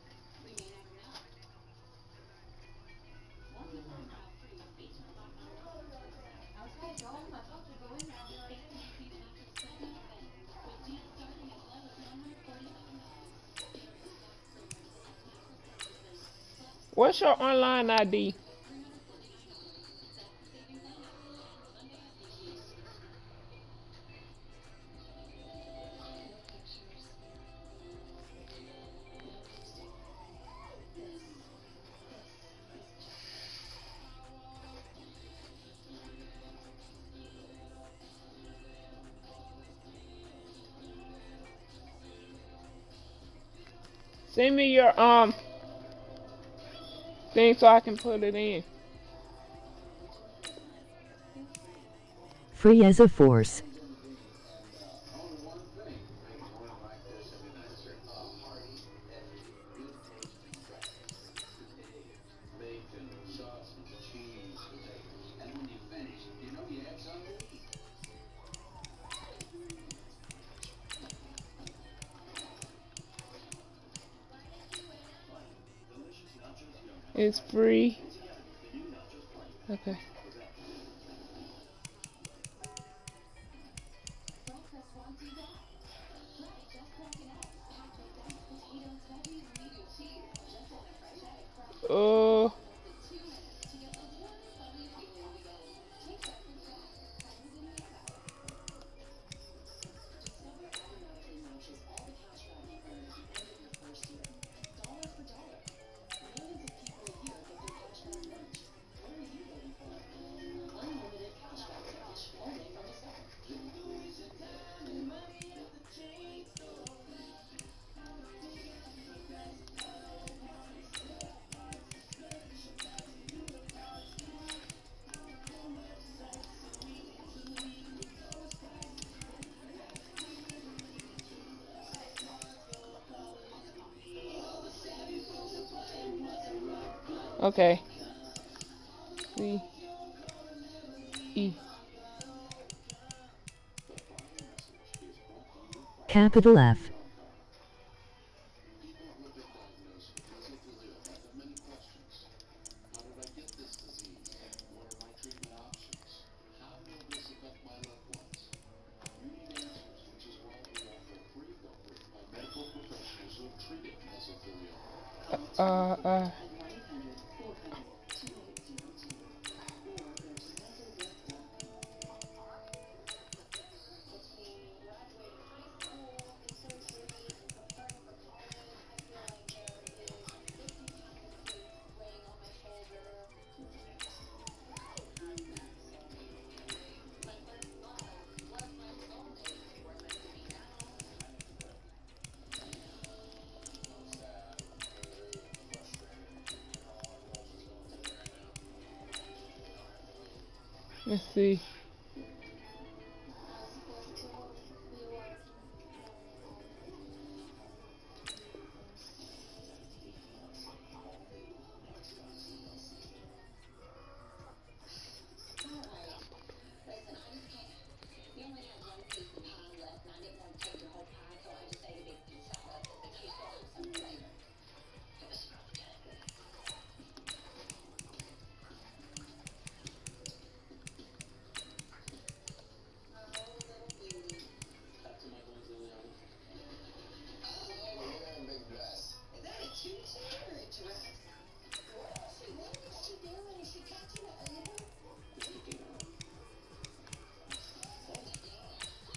What's your online ID? Send me your thing so I can put it in. Free as a force. It's free. Okay. Oh. Okay. C E. Capital F. Uh, uh. Let's see.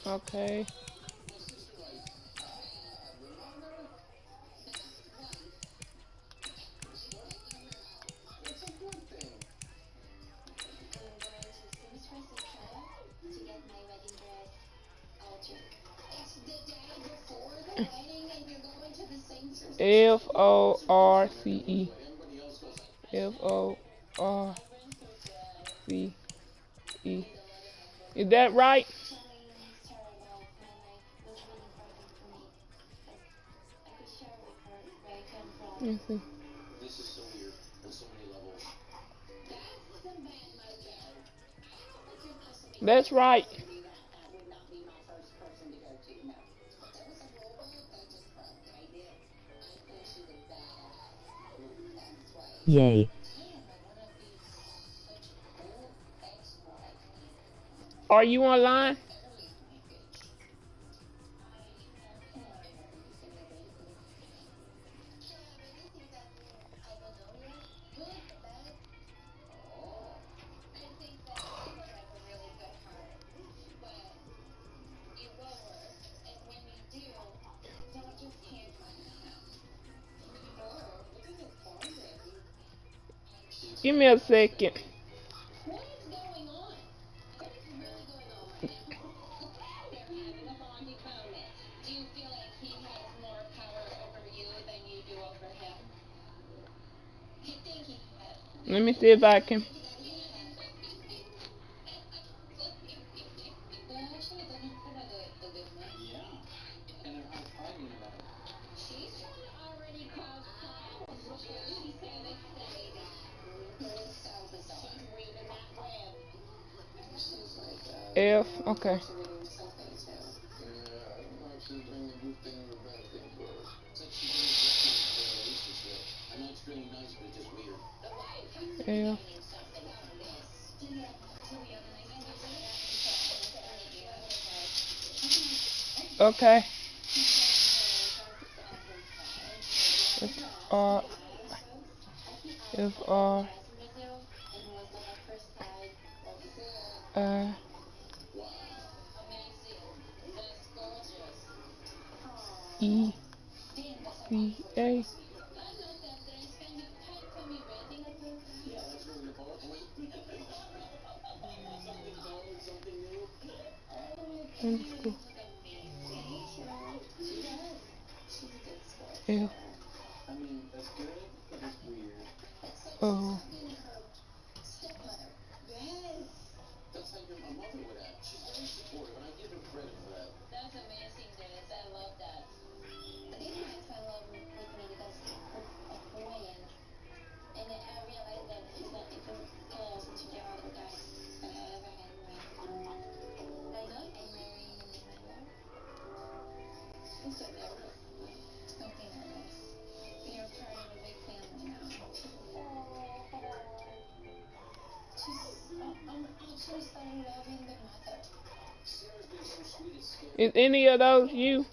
Okay. Force. Force. Is that right? Let's see. That's right. Yay. Are you online? Give me a second. Let me see if I can. F. Okay. F. Okay. F R F R I E C A. Underscore F O. Is any of those you?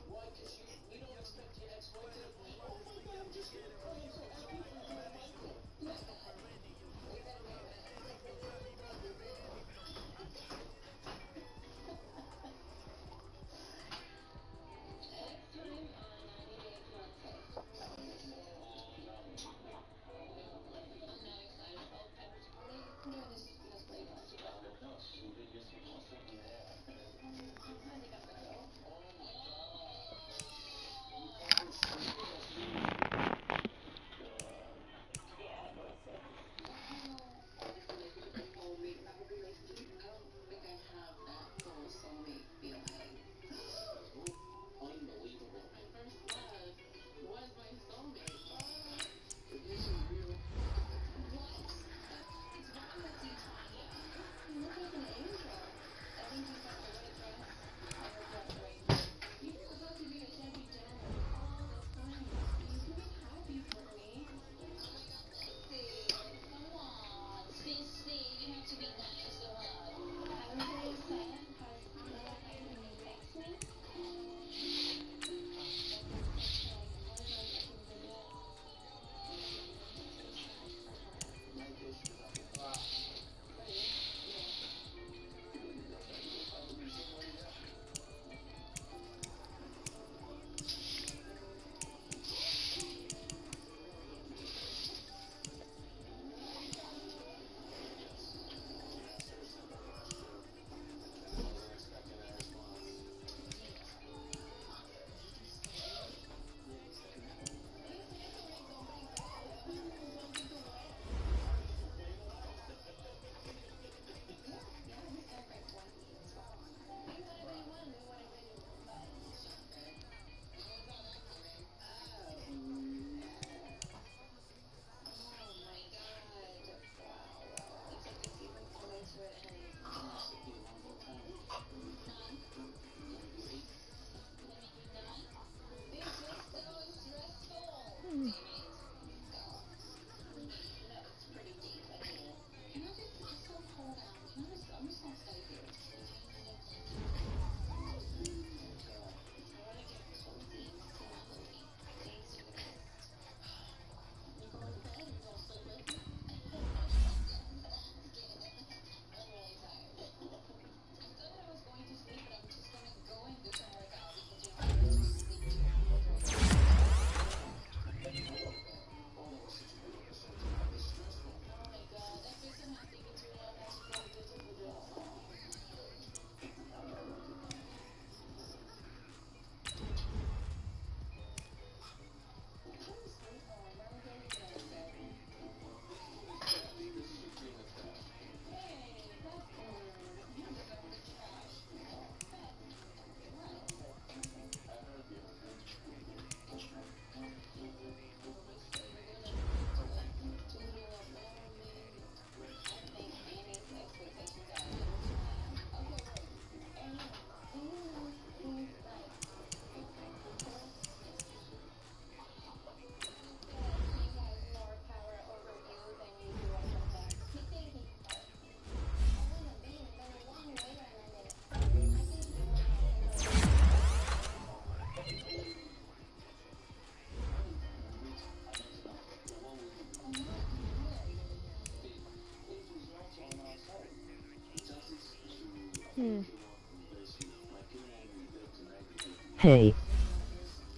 Hey.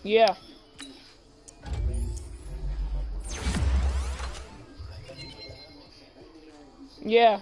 Yeah. Yeah.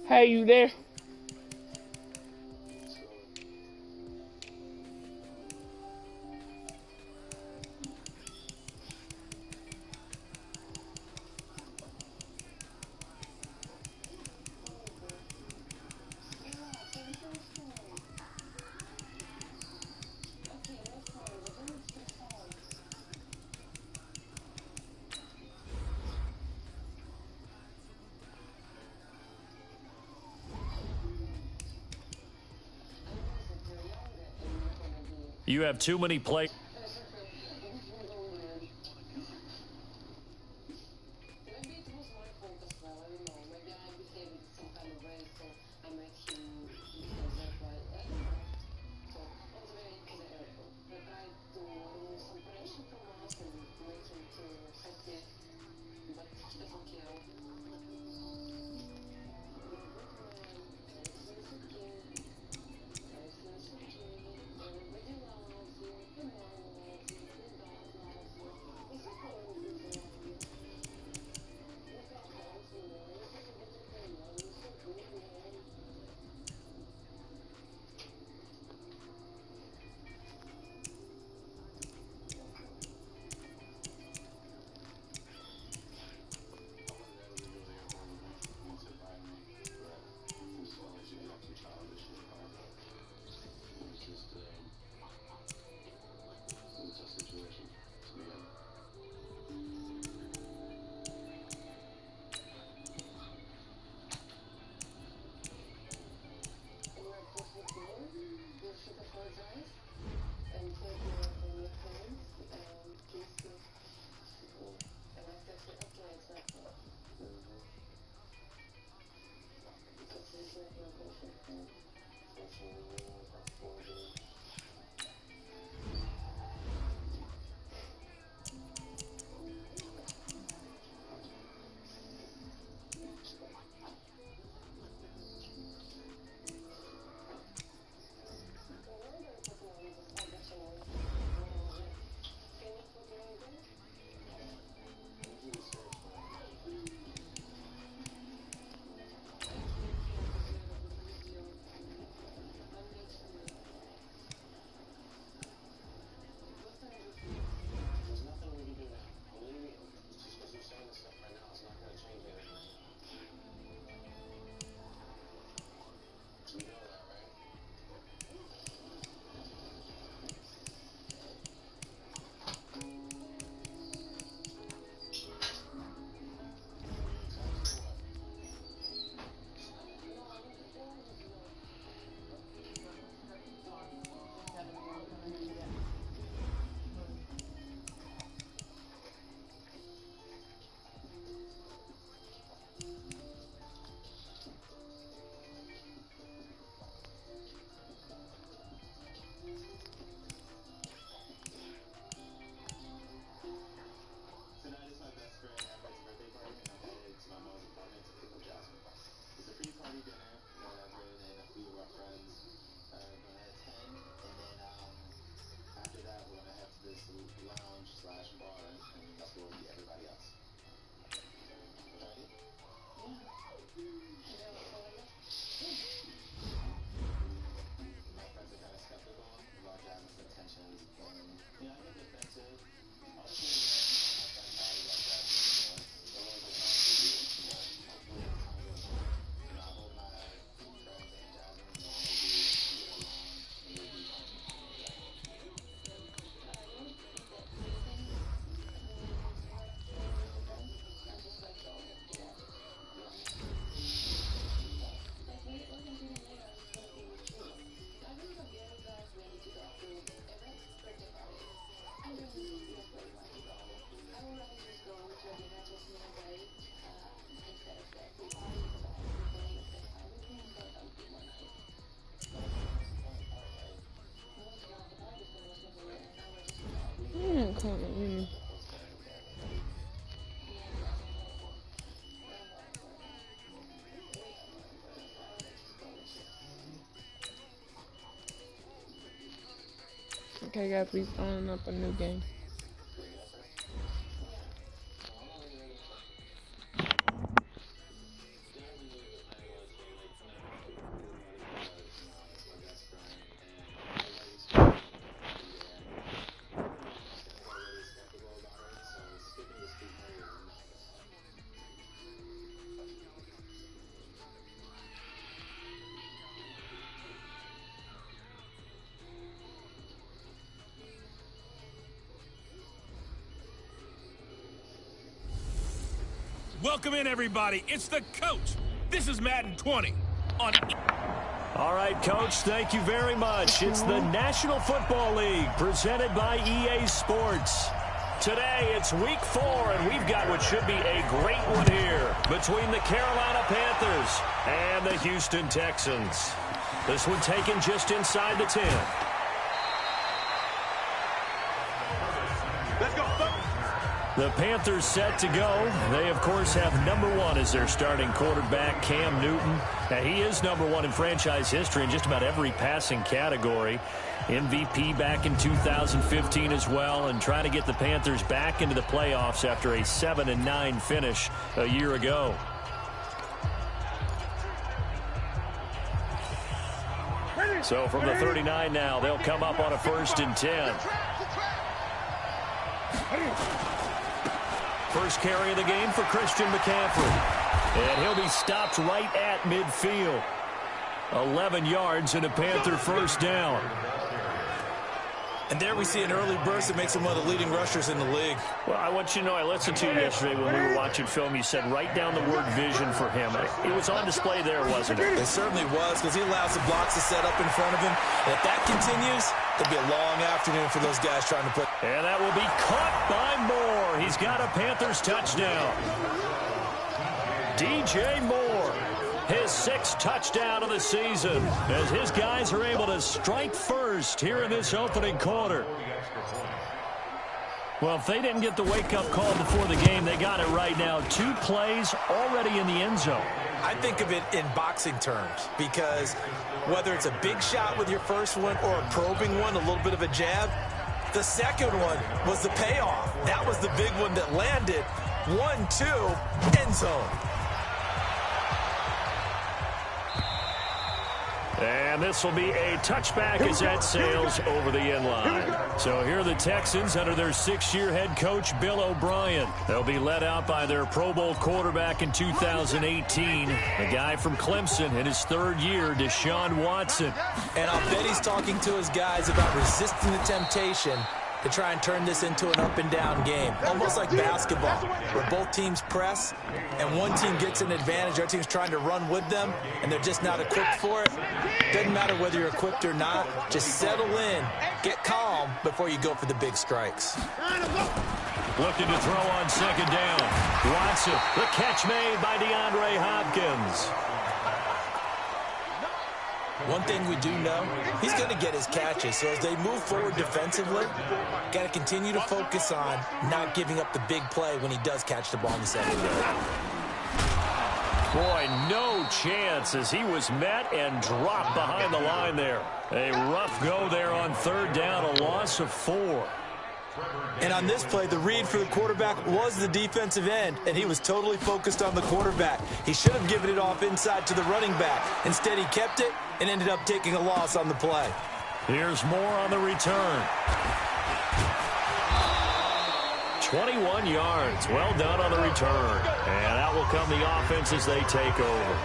Hey, you there? You have too many players. Okay, guys, we starting up a new game. Welcome in, everybody. It's the coach. This is Madden 20 on All right, Coach, thank you very much. It's the National Football League presented by EA Sports. Today, it's week 4, and we've got what should be a great one here between the Carolina Panthers and the Houston Texans. This one taken just inside the 10. Let's go. The Panthers set to go. They, of course, have number 1 as their starting quarterback, Cam Newton. Now, he is number 1 in franchise history in just about every passing category. MVP back in 2015 as well, and trying to get the Panthers back into the playoffs after a 7-9 finish a year ago. So from the 39 now, they'll come up on a 1st and 10. First carry of the game for Christian McCaffrey. And he'll be stopped right at midfield. 11 yards and a Panther first down. And there we see an early burst that makes him one of the leading rushers in the league. Well, I want you to know, I listened to you yesterday when we were watching film. You said write down the word vision for him. It was on display there, wasn't it? It certainly was, because he allows the blocks to set up in front of him. And if that continues, it'll be a long afternoon for those guys trying to put. And that will be caught by Moore. He's got a Panthers touchdown. DJ Moore. his 6th touchdown of the season, as his guys are able to strike first here in this opening quarter. Well, if they didn't get the wake-up call before the game, they got it right now. 2 plays already in the end zone. I think of it in boxing terms, because whether it's a big shot with your first one or a probing one, a little bit of a jab, the second one was the payoff. That was the big one that landed. 1-2, end zone. And this will be a touchback as that sails over the end line. So here are the Texans under their 6th-year head coach, Bill O'Brien. They'll be led out by their Pro Bowl quarterback in 2018, the guy from Clemson in his 3rd year, Deshaun Watson. And I'll bet he's talking to his guys about resisting the temptation to try and turn this into an up-and-down game, almost like basketball, where both teams press, and one team gets an advantage, the other team's trying to run with them, and they're just not equipped for it. Doesn't matter whether you're equipped or not. Just settle in, get calm before you go for the big strikes. Looking to throw on 2nd down. Watson, the catch made by DeAndre Hopkins. One thing we do know, he's going to get his catches. So as they move forward defensively, got to continue to focus on not giving up the big play when he does catch the ball in the secondary. Boy, no chance as he was met and dropped behind the line there. A rough go there on 3rd down, a loss of 4. And on this play, the read for the quarterback was the defensive end, and he was totally focused on the quarterback. He should have given it off inside to the running back. Instead, he kept it and ended up taking a loss on the play. Here's more on the return. 21 yards. Well done on the return. And out will come the offense as they take over.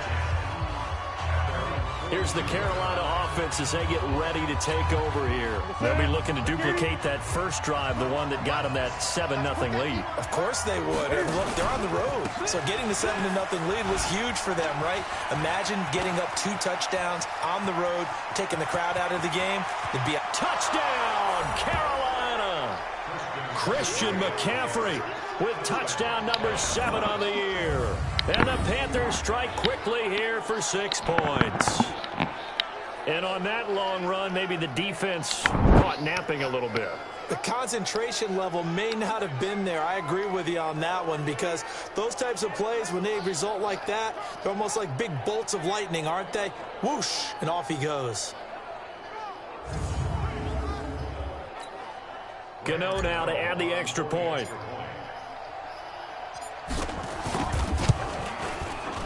Here's the Carolina offense as they get ready to take over here. They'll be looking to duplicate that first drive, the one that got them that 7-0 lead. Of course they would. And look, they're on the road. So getting the 7-0 lead was huge for them, right? Imagine getting up 2 touchdowns on the road, taking the crowd out of the game. It'd be a touchdown, Carolina. Christian McCaffrey with touchdown number 7 on the year. And the Panthers strike quickly here for 6 points. And on that long run, maybe the defense caught napping a little bit. The concentration level may not have been there. I agree with you on that one, because those types of plays, when they result like that, they're almost like big bolts of lightning, aren't they? Whoosh, and off he goes. Gano now to add the extra point.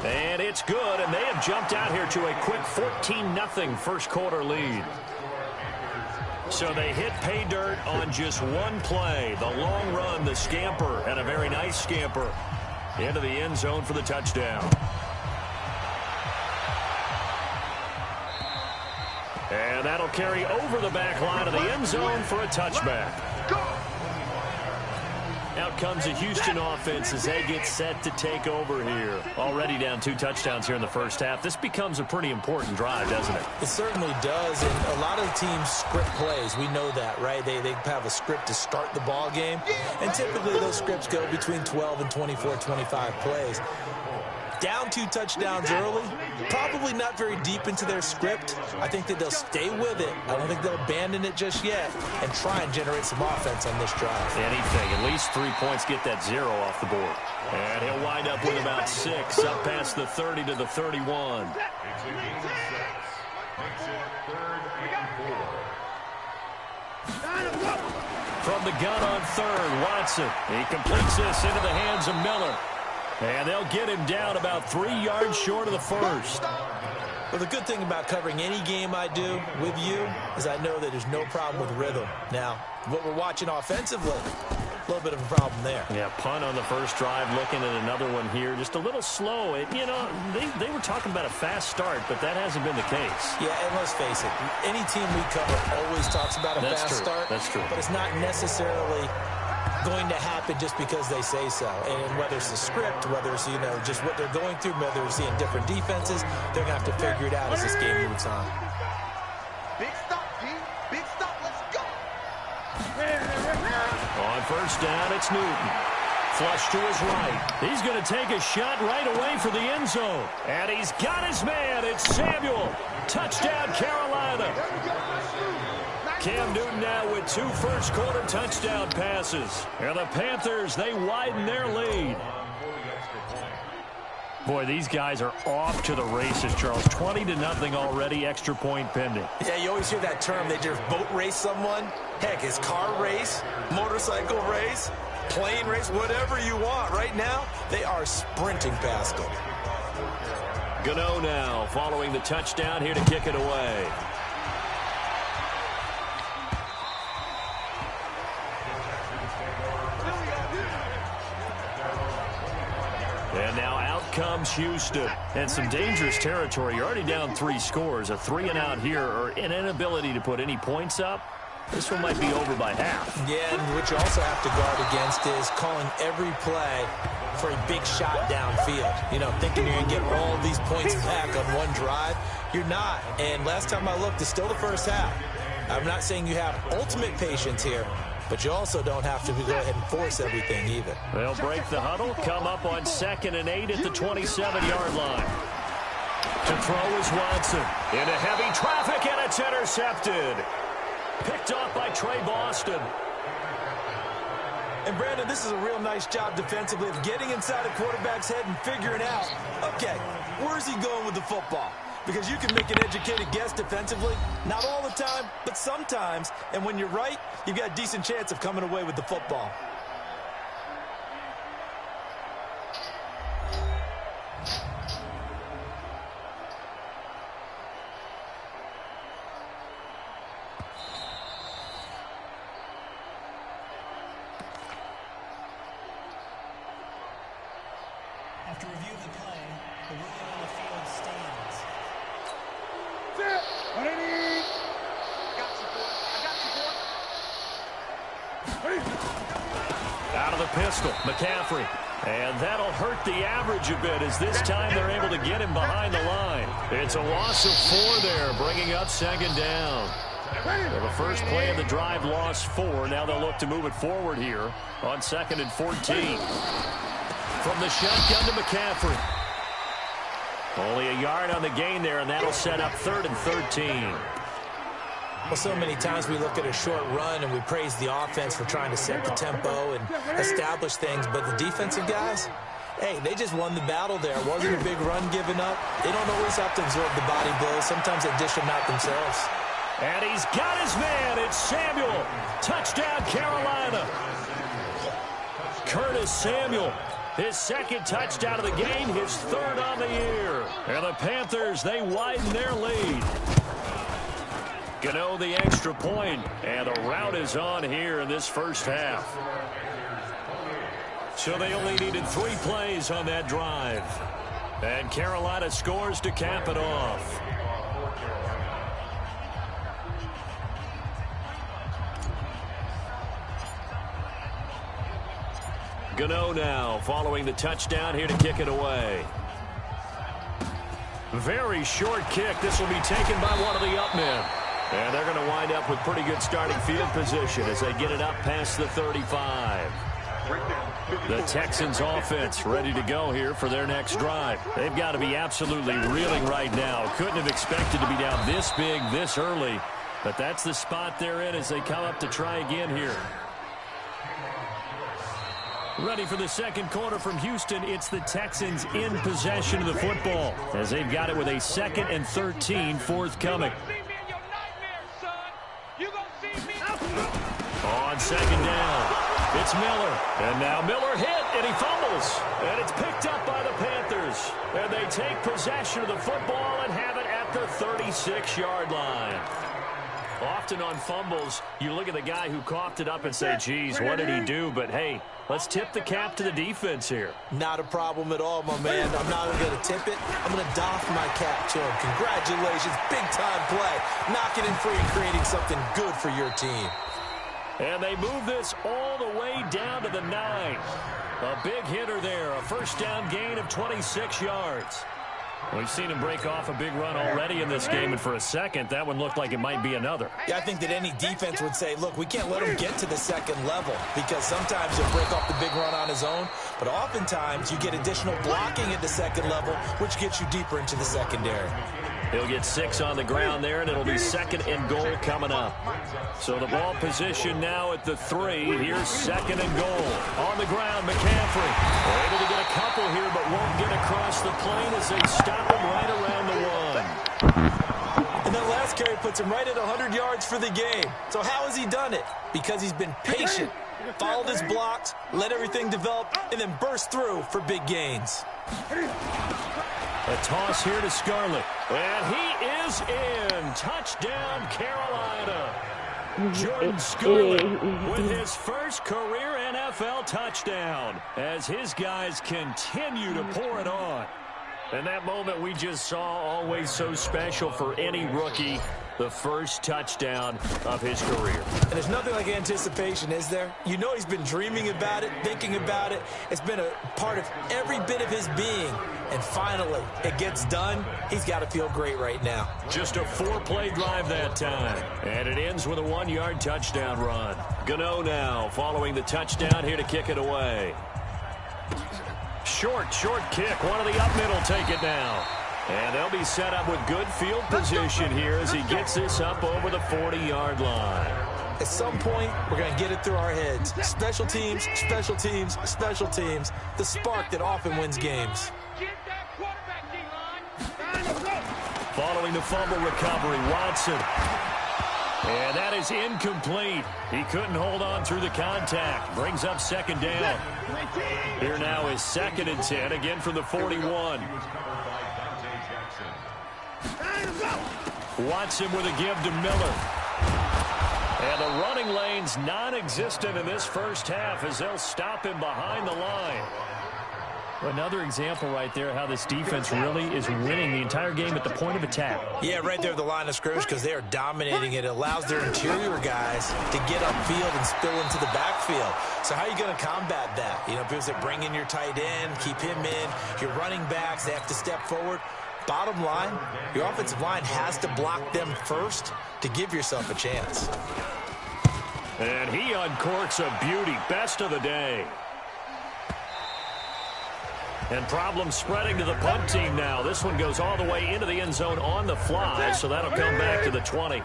And it's good, and they have jumped out here to a quick 14-0 first quarter lead. So they hit pay dirt on just one play. The long run, the scamper, and a very nice scamper into the end zone for the touchdown. And that'll carry over the back line of the end zone for a touchback. Out comes the Houston offense as they get set to take over here. Already down 2 touchdowns here in the first half. This becomes a pretty important drive, doesn't it? It certainly does, and a lot of the teams script plays. We know that, right? They have a script to start the ball game, and typically those scripts go between 12 and 24, 25 plays. Down 2 touchdowns early, probably not very deep into their script. I think that they'll stay with it. I don't think they'll abandon it just yet and try and generate some offense on this drive. Anything, at least 3 points, get that 0 off the board. And he'll wind up with about 6, up past the 30 to the 31. From the gun on 3rd, Watson. He completes this into the hands of Miller. And they'll get him down about 3 yards short of the first. Well, the good thing about covering any game I do with you is I know that there's no problem with rhythm. Now, what we're watching offensively, a little bit of a problem there. Yeah, punt on the first drive, looking at another one here. Just a little slow. You know, they were talking about a fast start, but that hasn't been the case. Yeah, and let's face it, any team we cover always talks about a fast start. That's true. But it's not necessarily going to happen just because they say so. And whether it's the script, whether it's, you know, just what they're going through, whether it's seeing different defenses, they're going to have to figure it out as this game moves on. Big stop, G. Big stop. Let's go. On first down, it's Newton. Flush to his right. He's going to take a shot right away for the end zone. And he's got his man. It's Samuel. Touchdown, Carolina. Cam Newton now with 2 first-quarter touchdown passes. And the Panthers, they widen their lead. Boy, these guys are off to the races, Charles. 20-0 already, extra point pending. Yeah, you always hear that term. They just boat race someone. Heck, it's car race, motorcycle race, plane race, whatever you want. Right now, they are sprinting past them. Gano now following the touchdown here to kick it away. And now out comes Houston. And some dangerous territory. You're already down 3 scores. A 3-and-out here, or an inability to put any points up. This one might be over by half. Yeah, and what you also have to guard against is calling every play for a big shot downfield. You know, thinking you're going to get all these points back on one drive. You're not. And last time I looked, it's still the first half. I'm not saying you have ultimate patience here, but you also don't have to go ahead and force everything either. They'll break the huddle, come up on 2nd and 8 at the 27-yard line. To throw is Watson. Into heavy traffic, and it's intercepted. Picked off by Trey Boston. And, Brandon, this is a real nice job defensively of getting inside a quarterback's head and figuring out, okay, where's he going with the football? Because you can make an educated guess defensively, not all the time, but sometimes. And when you're right, you've got a decent chance of coming away with the football. After review of the play, the ruling on the field stands. Out of the pistol, McCaffrey. And that'll hurt the average a bit as this time they're able to get him behind the line. It's a loss of 4 there, bringing up 2nd down. Well, the first play of the drive lost 4. Now they'll look to move it forward here on 2nd and 14. From the shotgun to McCaffrey. Only a yard on the gain there, and that'll set up 3rd and 13. Well, so many times we look at a short run and we praise the offense for trying to set the tempo and establish things, but the defensive guys, hey, they just won the battle there. It wasn't a big run given up. They don't always have to absorb the body blows. Sometimes they dish them out themselves. And he's got his man. It's Samuel. Touchdown, Carolina. Curtis Samuel. His 2nd touchdown of the game, his 3rd on the year. And the Panthers, they widen their lead. Gano the extra point, and the rout is on here in this first half. So they only needed 3 plays on that drive. And Carolina scores to cap it off. Gano now following the touchdown here to kick it away. Very short kick. This will be taken by one of the up men. And they're going to wind up with pretty good starting field position as they get it up past the 35. The Texans offense ready to go here for their next drive. They've got to be absolutely reeling right now. Couldn't have expected to be down this big this early. But that's the spot they're in as they come up to try again here. Ready for the 2nd quarter from Houston. It's the Texans in possession of the football as they've got it with a 2nd and 13 forthcoming. On 2nd down, it's Miller. And now Miller hit, and he fumbles. And it's picked up by the Panthers. And they take possession of the football and have it at the 36-yard line. Often on fumbles, you look at the guy who coughed it up and say, geez, what did he do? But, hey, let's tip the cap to the defense here. Not a problem at all, my man. I'm not going to tip it. I'm going to doff my cap to him. Congratulations. Big-time play. Knocking it free and creating something good for your team. And they move this all the way down to the 9. A big hitter there. A first down gain of 26 yards. We've seen him break off a big run already in this game, and for a second, that one looked like it might be another. Yeah, I think that any defense would say, look, we can't let him get to the second level because sometimes he'll break off the big run on his own, but oftentimes you get additional blocking at the second level, which gets you deeper into the secondary. He'll get 6 on the ground there, and it'll be 2nd and goal coming up. So the ball position now at the 3. Here's 2nd and goal. On the ground, McCaffrey. Able to get a couple here, but won't get across the plane as they stop him right around the 1. And that last carry puts him right at 100 yards for the game. So how has he done it? Because he's been patient, followed his blocks, let everything develop, and then burst through for big gains. A toss here to Scarlett. And he is in. Touchdown, Carolina. Jordan Scarlett with his first career NFL touchdown as his guys continue to pour it on. And that moment we just saw, always so special for any rookie, the first touchdown of his career. And there's nothing like anticipation, is there? You know he's been dreaming about it, thinking about it. It's been a part of every bit of his being. And finally, it gets done. He's got to feel great right now. Just a 4-play drive that time. And it ends with a 1-yard touchdown run. Gano now following the touchdown here to kick it away. Short kick. One of the up middle take it now. And they'll be set up with good field position here as he gets this up over the 40-yard line. At some point, we're going to get it through our heads. Special teams, special teams, special teams. The spark that often wins games. Following the fumble recovery, Watson. And that is incomplete. He couldn't hold on through the contact. Brings up 2nd down. Here now is 2nd and 10, again from the 41. Watson with a give to Miller. And the running lane's non-existent in this first half as they'll stop him behind the line. Another example right there how this defense really is winning the entire game at the point of attack. Yeah, right there at the line of scrimmage because they are dominating it. It allows their interior guys to get upfield and spill into the backfield. So how are you going to combat that? You know, people say bring in your tight end, keep him in. Your running backs, they have to step forward. Bottom line, your offensive line has to block them first to give yourself a chance. And he uncorks a beauty. Best of the day. And problems spreading to the punt team now. This one goes all the way into the end zone on the fly, so that'll come back to the 20.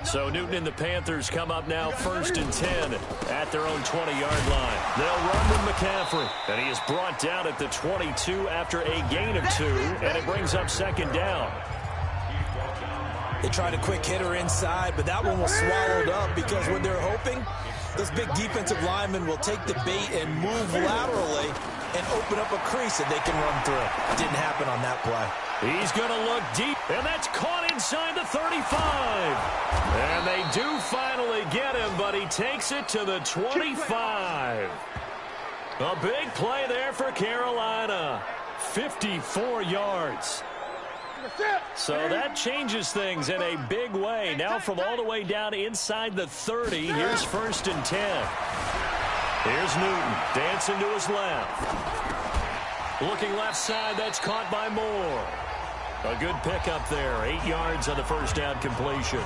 So Newton and the Panthers come up now 1st and 10 at their own 20-yard line. They'll run with McCaffrey, and he is brought down at the 22 after a gain of 2, and it brings up 2nd down. They tried a quick hitter inside, but that one was swallowed up because what they're hoping, those big defensive linemen will take the bait and move laterally and open up a crease that they can run through. Didn't happen on that play. He's going to look deep, and that's caught inside the 35. And they do finally get him, but he takes it to the 25. A big play there for Carolina. 54 yards. So that changes things in a big way. Now from all the way down inside the 30, here's 1st and 10. Here's Newton, dancing to his left. Looking left side, that's caught by Moore. A good pickup there, 8 yards on the first down completion.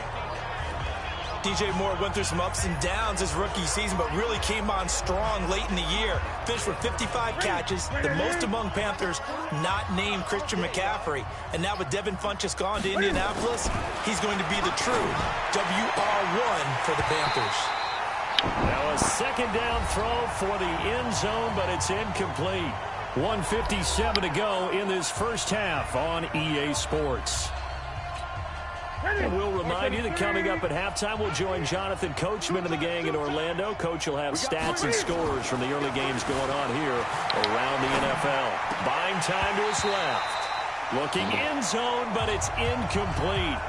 DJ Moore went through some ups and downs his rookie season, but really came on strong late in the year. Finished with 55 catches, the most among Panthers not named Christian McCaffrey. And now with Devin Funchess gone to Indianapolis, he's going to be the true WR1 for the Panthers. Now a 2nd down throw for the end zone, but it's incomplete. 1:57 to go in this first half on EA Sports. And we'll remind you that coming up at halftime, we'll join Jonathan Coachman and the gang in Orlando. Coach will have stats and scores from the early games going on here around the NFL. Buying time to his left. Looking end zone, but it's incomplete.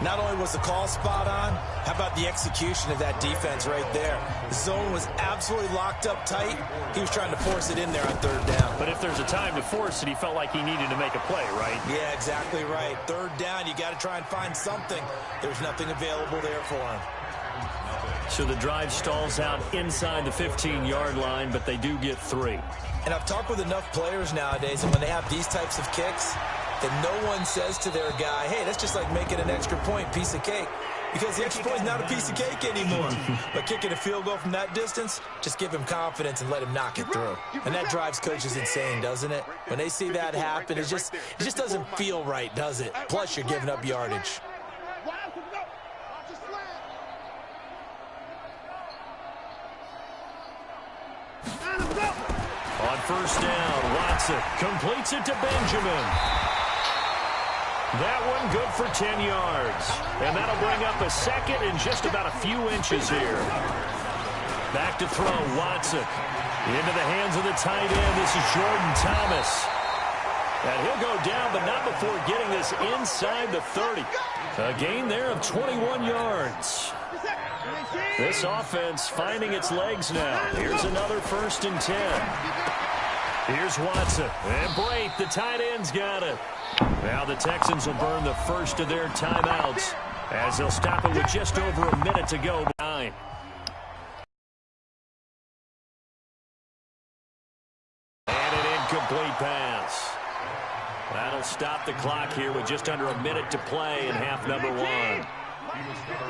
Not only was the call spot on, how about the execution of that defense right there? The zone was absolutely locked up tight. He was trying to force it in there on 3rd down. But if there's a time to force it, he felt like he needed to make a play, right? Yeah, exactly right. 3rd down, you got to try and find something. There's nothing available there for him. So the drive stalls out inside the 15-yard line, but they do get 3. And I've talked with enough players nowadays, and when they have these types of kicks, that no one says to their guy, hey, that's just like making an extra point, piece of cake. Because the extra point is not a piece of cake anymore. But kicking a field goal from that distance, just give him confidence and let him knock it through. And that drives coaches insane, doesn't it? When they see that happen, it just doesn't feel right, does it? Plus, you're giving up yardage. On first down, Watson completes it to Benjamin. That one good for 10 yards. And that'll bring up a second and just about a few inches here. Back to throw, Watson. Into the hands of the tight end. This is Jordan Thomas. And he'll go down, but not before getting this inside the 30. A gain there of 21 yards. This offense finding its legs now. Here's another 1st and 10. Here's Watson. And Brate, the tight end's got it. Now the Texans will burn the first of their timeouts as they'll stop it with just over a minute to go. 9. And an incomplete pass. That'll stop the clock here with just under a minute to play in half number 1.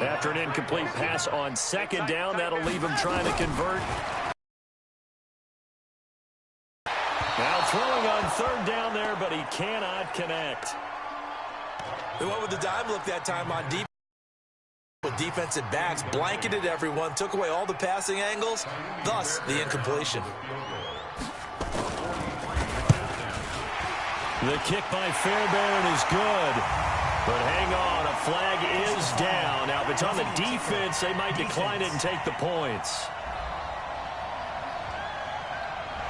After an incomplete pass on second down, that'll leave him trying to convert. Now throwing on third down there, but he cannot connect. They went with the dime look that time on deep. With defensive backs, blanketed everyone, took away all the passing angles, thus the incompletion. The kick by Fairbairn is good. But hang on, a flag is down. Now, if it's on the defense, they might decline it and take the points.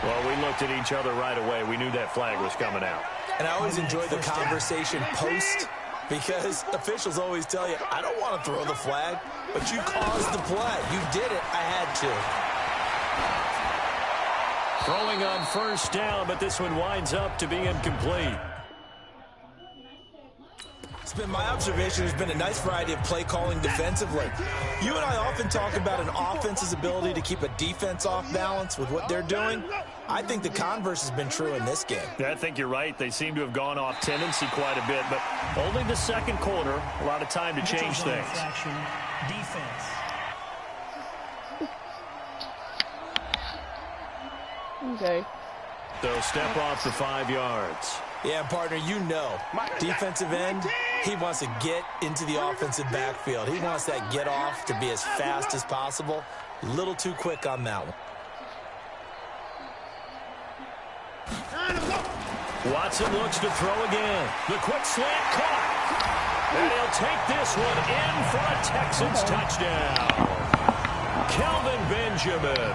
Well, we looked at each other right away. We knew that flag was coming out. And I always enjoy the conversation post, because officials always tell you, I don't want to throw the flag, but you caused the play. You did it. I had to. Throwing on first down, but this one winds up to be incomplete. It's been my observation there's been a nice variety of play calling defensively. You and I often talk about an offense's ability to keep a defense off balance with what they're doing. I think the converse has been true in this game. Yeah, I think you're right. They seem to have gone off tendency quite a bit, but only the second quarter, a lot of time to change things. Defense. Okay. They'll step off the 5 yards. Yeah, partner, you know, defensive end, he wants to get into the offensive backfield. He wants that get off to be as fast as possible. A little too quick on that one. Watson looks to throw again. The quick slant caught. And he'll take this one in for a Texans touchdown. Kelvin Benjamin,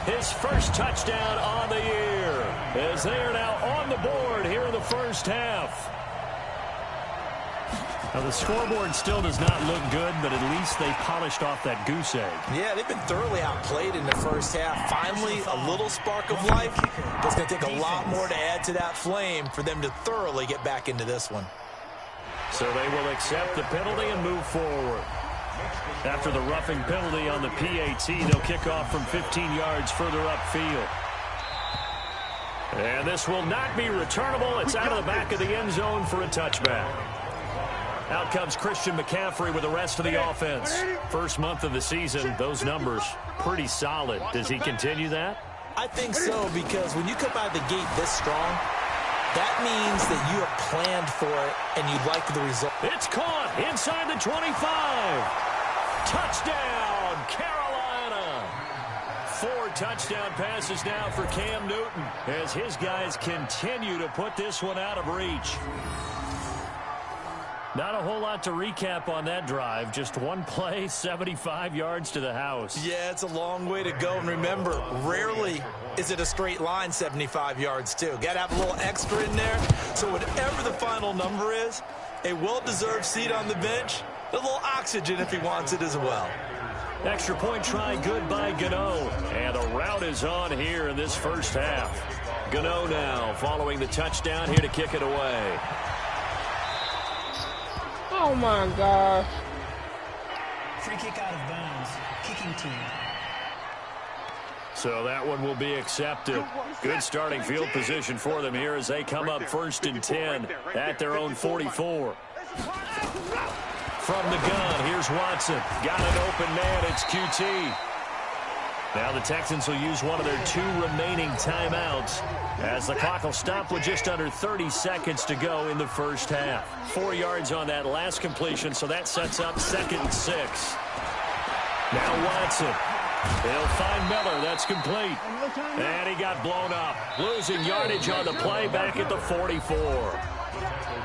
his first touchdown on the year, as they are now on the board here in the first half. Now the scoreboard still does not look good, but at least they polished off that goose egg. Yeah, they've been thoroughly outplayed in the first half. Finally, a little spark of life, but it's going to take a lot more to add to that flame for them to thoroughly get back into this one. So they will accept the penalty and move forward. After the roughing penalty on the PAT, they'll kick off from 15 yards further upfield. And this will not be returnable. It's out of the back of the end zone for a touchback. Out comes Christian McCaffrey with the rest of the offense. First month of the season, those numbers pretty solid. Does he continue that? I think so, because when you come out of the gate this strong, that means that you have planned for it and you like the result. It's caught inside the 25. Touchdown, Carolina. 4 touchdown passes now for Cam Newton as his guys continue to put this one out of reach. Not a whole lot to recap on that drive. Just one play, 75 yards to the house. Yeah, it's a long way to go. And remember, rarely is it a straight line 75 yards, too. Got to have a little extra in there. So whatever the final number is, a well-deserved seat on the bench, a little oxygen if he wants it as well. Extra point try good by Gano. And a rout is on here in this first half. Gano now following the touchdown here to kick it away. Oh my gosh. Free kick out of bounds. Kicking team. So that one will be accepted. Good starting field position for them here as they come up 1st and 10 at their own 44. From the gun, here's Watson. Got an open man. It's QT. Now the Texans will use one of their 2 remaining timeouts as the clock will stop with just under 30 seconds to go in the first half. 4 yards on that last completion, so that sets up 2nd and 6. Now Watson. They'll find Miller. That's complete. And he got blown up. Losing yardage on the play back at the 44.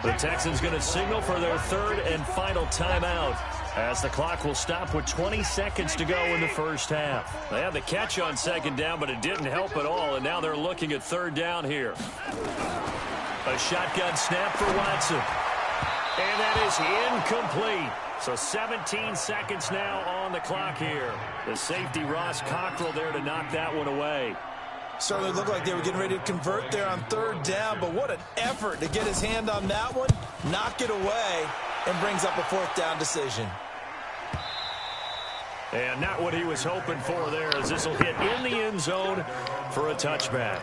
The Texans going to signal for their 3rd and final timeout as the clock will stop with 20 seconds to go in the first half. They had the catch on 2nd down, but it didn't help at all, and now they're looking at 3rd down here. A shotgun snap for Watson. And that is incomplete. So 17 seconds now on the clock here. The safety, Ross Cockrell, there to knock that one away. Certainly looked like they were getting ready to convert there on 3rd down, but what an effort to get his hand on that one, knock it away, and brings up a 4th down decision. And not what he was hoping for there, as this will hit in the end zone for a touchback.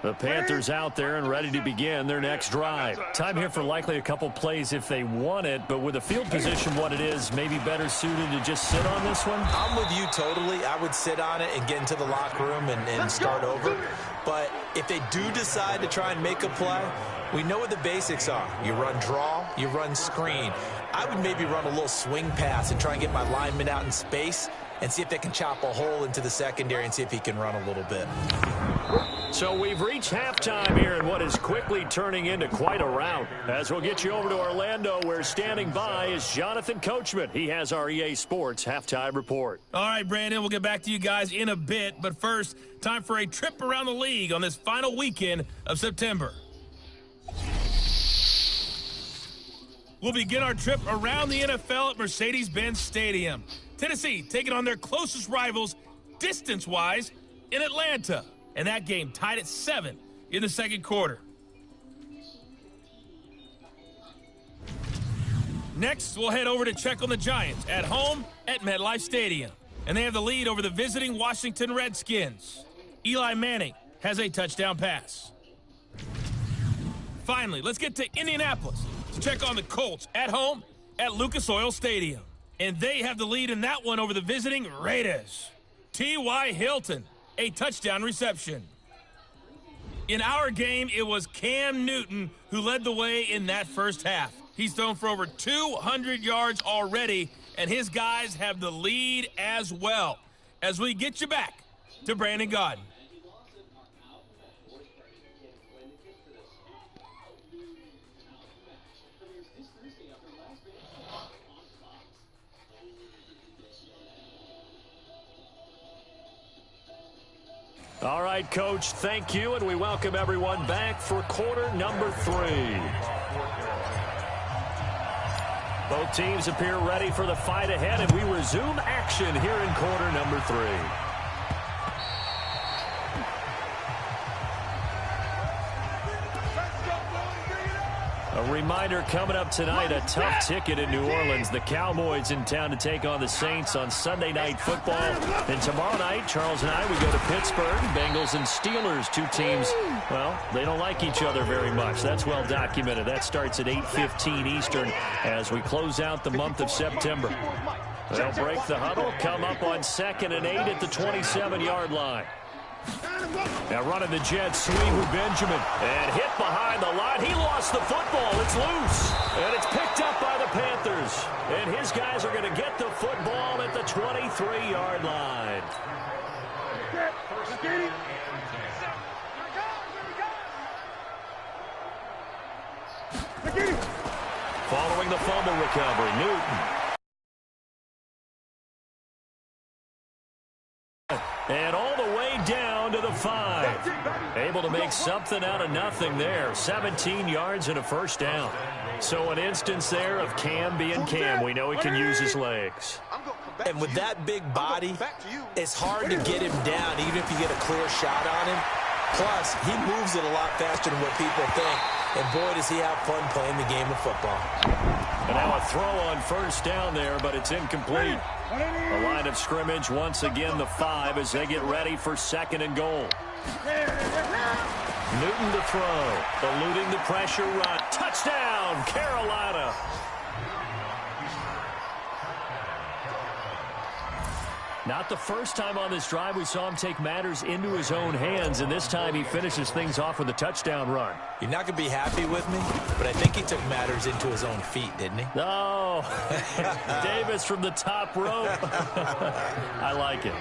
The Panthers out there and ready to begin their next drive. Time here for likely a couple plays if they want it, but with the field position what it is, maybe better suited to just sit on this one? I'm with you totally. I would sit on it and get into the locker room and start over. But if they do decide to try and make a play, we know what the basics are. You run draw, you run screen. I would maybe run a little swing pass and try and get my lineman out in space and see if they can chop a hole into the secondary and see if he can run a little bit. So we've reached halftime here in what is quickly turning into quite a rout. As we'll get you over to Orlando, where standing by is Jonathan Coachman. He has our EA Sports halftime report. All right, Brandon, we'll get back to you guys in a bit. But first, time for a trip around the league on this final weekend of September. We'll begin our trip around the NFL at Mercedes-Benz Stadium. Tennessee taking on their closest rivals, distance-wise, in Atlanta. And that game tied at 7 in the 2nd quarter. Next, we'll head over to check on the Giants at home at MetLife Stadium. And they have the lead over the visiting Washington Redskins. Eli Manning has a touchdown pass. Finally, let's get to Indianapolis to check on the Colts at home at Lucas Oil Stadium. And they have the lead in that one over the visiting Raiders. T.Y. Hilton, a touchdown reception. In our game, it was Cam Newton who led the way in that first half. He's thrown for over 200 yards already, and his guys have the lead as well. As we get you back to Brandon Gaudin. All right, Coach, thank you, and we welcome everyone back for quarter number 3. Both teams appear ready for the fight ahead, and we resume action here in quarter number 3. A reminder coming up tonight, a tough ticket in New Orleans. The Cowboys in town to take on the Saints on Sunday Night Football. And tomorrow night, Charles and I, we go to Pittsburgh. Bengals and Steelers, 2 teams, well, they don't like each other very much. That's well documented. That starts at 8:15 Eastern as we close out the month of September. They'll break the huddle, come up on 2nd and 8 at the 27-yard line. Now running the jet sweep with Benjamin. And hit behind the line. He lost the football. It's loose. And it's picked up by the Panthers. And his guys are going to get the football at the 23-yard line. Following the fumble recovery, Newton. And all the way down to the 5. Able to make something out of nothing there. 17 yards and a first down. So an instance there of Cam being Cam. We know he can use his legs. And with that big body, it's hard to get him down, even if you get a clear shot on him. Plus, he moves it a lot faster than what people think. And boy, does he have fun playing the game of football. And now a throw on first down there, but it's incomplete. A line of scrimmage, once again, the 5 as they get ready for 2nd and goal. Newton to throw, eluding the pressure run. Touchdown, Carolina. Not the first time on this drive we saw him take matters into his own hands, and this time he finishes things off with a touchdown run. You're not going to be happy with me, but I think he took matters into his own feet, didn't he? No. Davis from the top rope. I like it.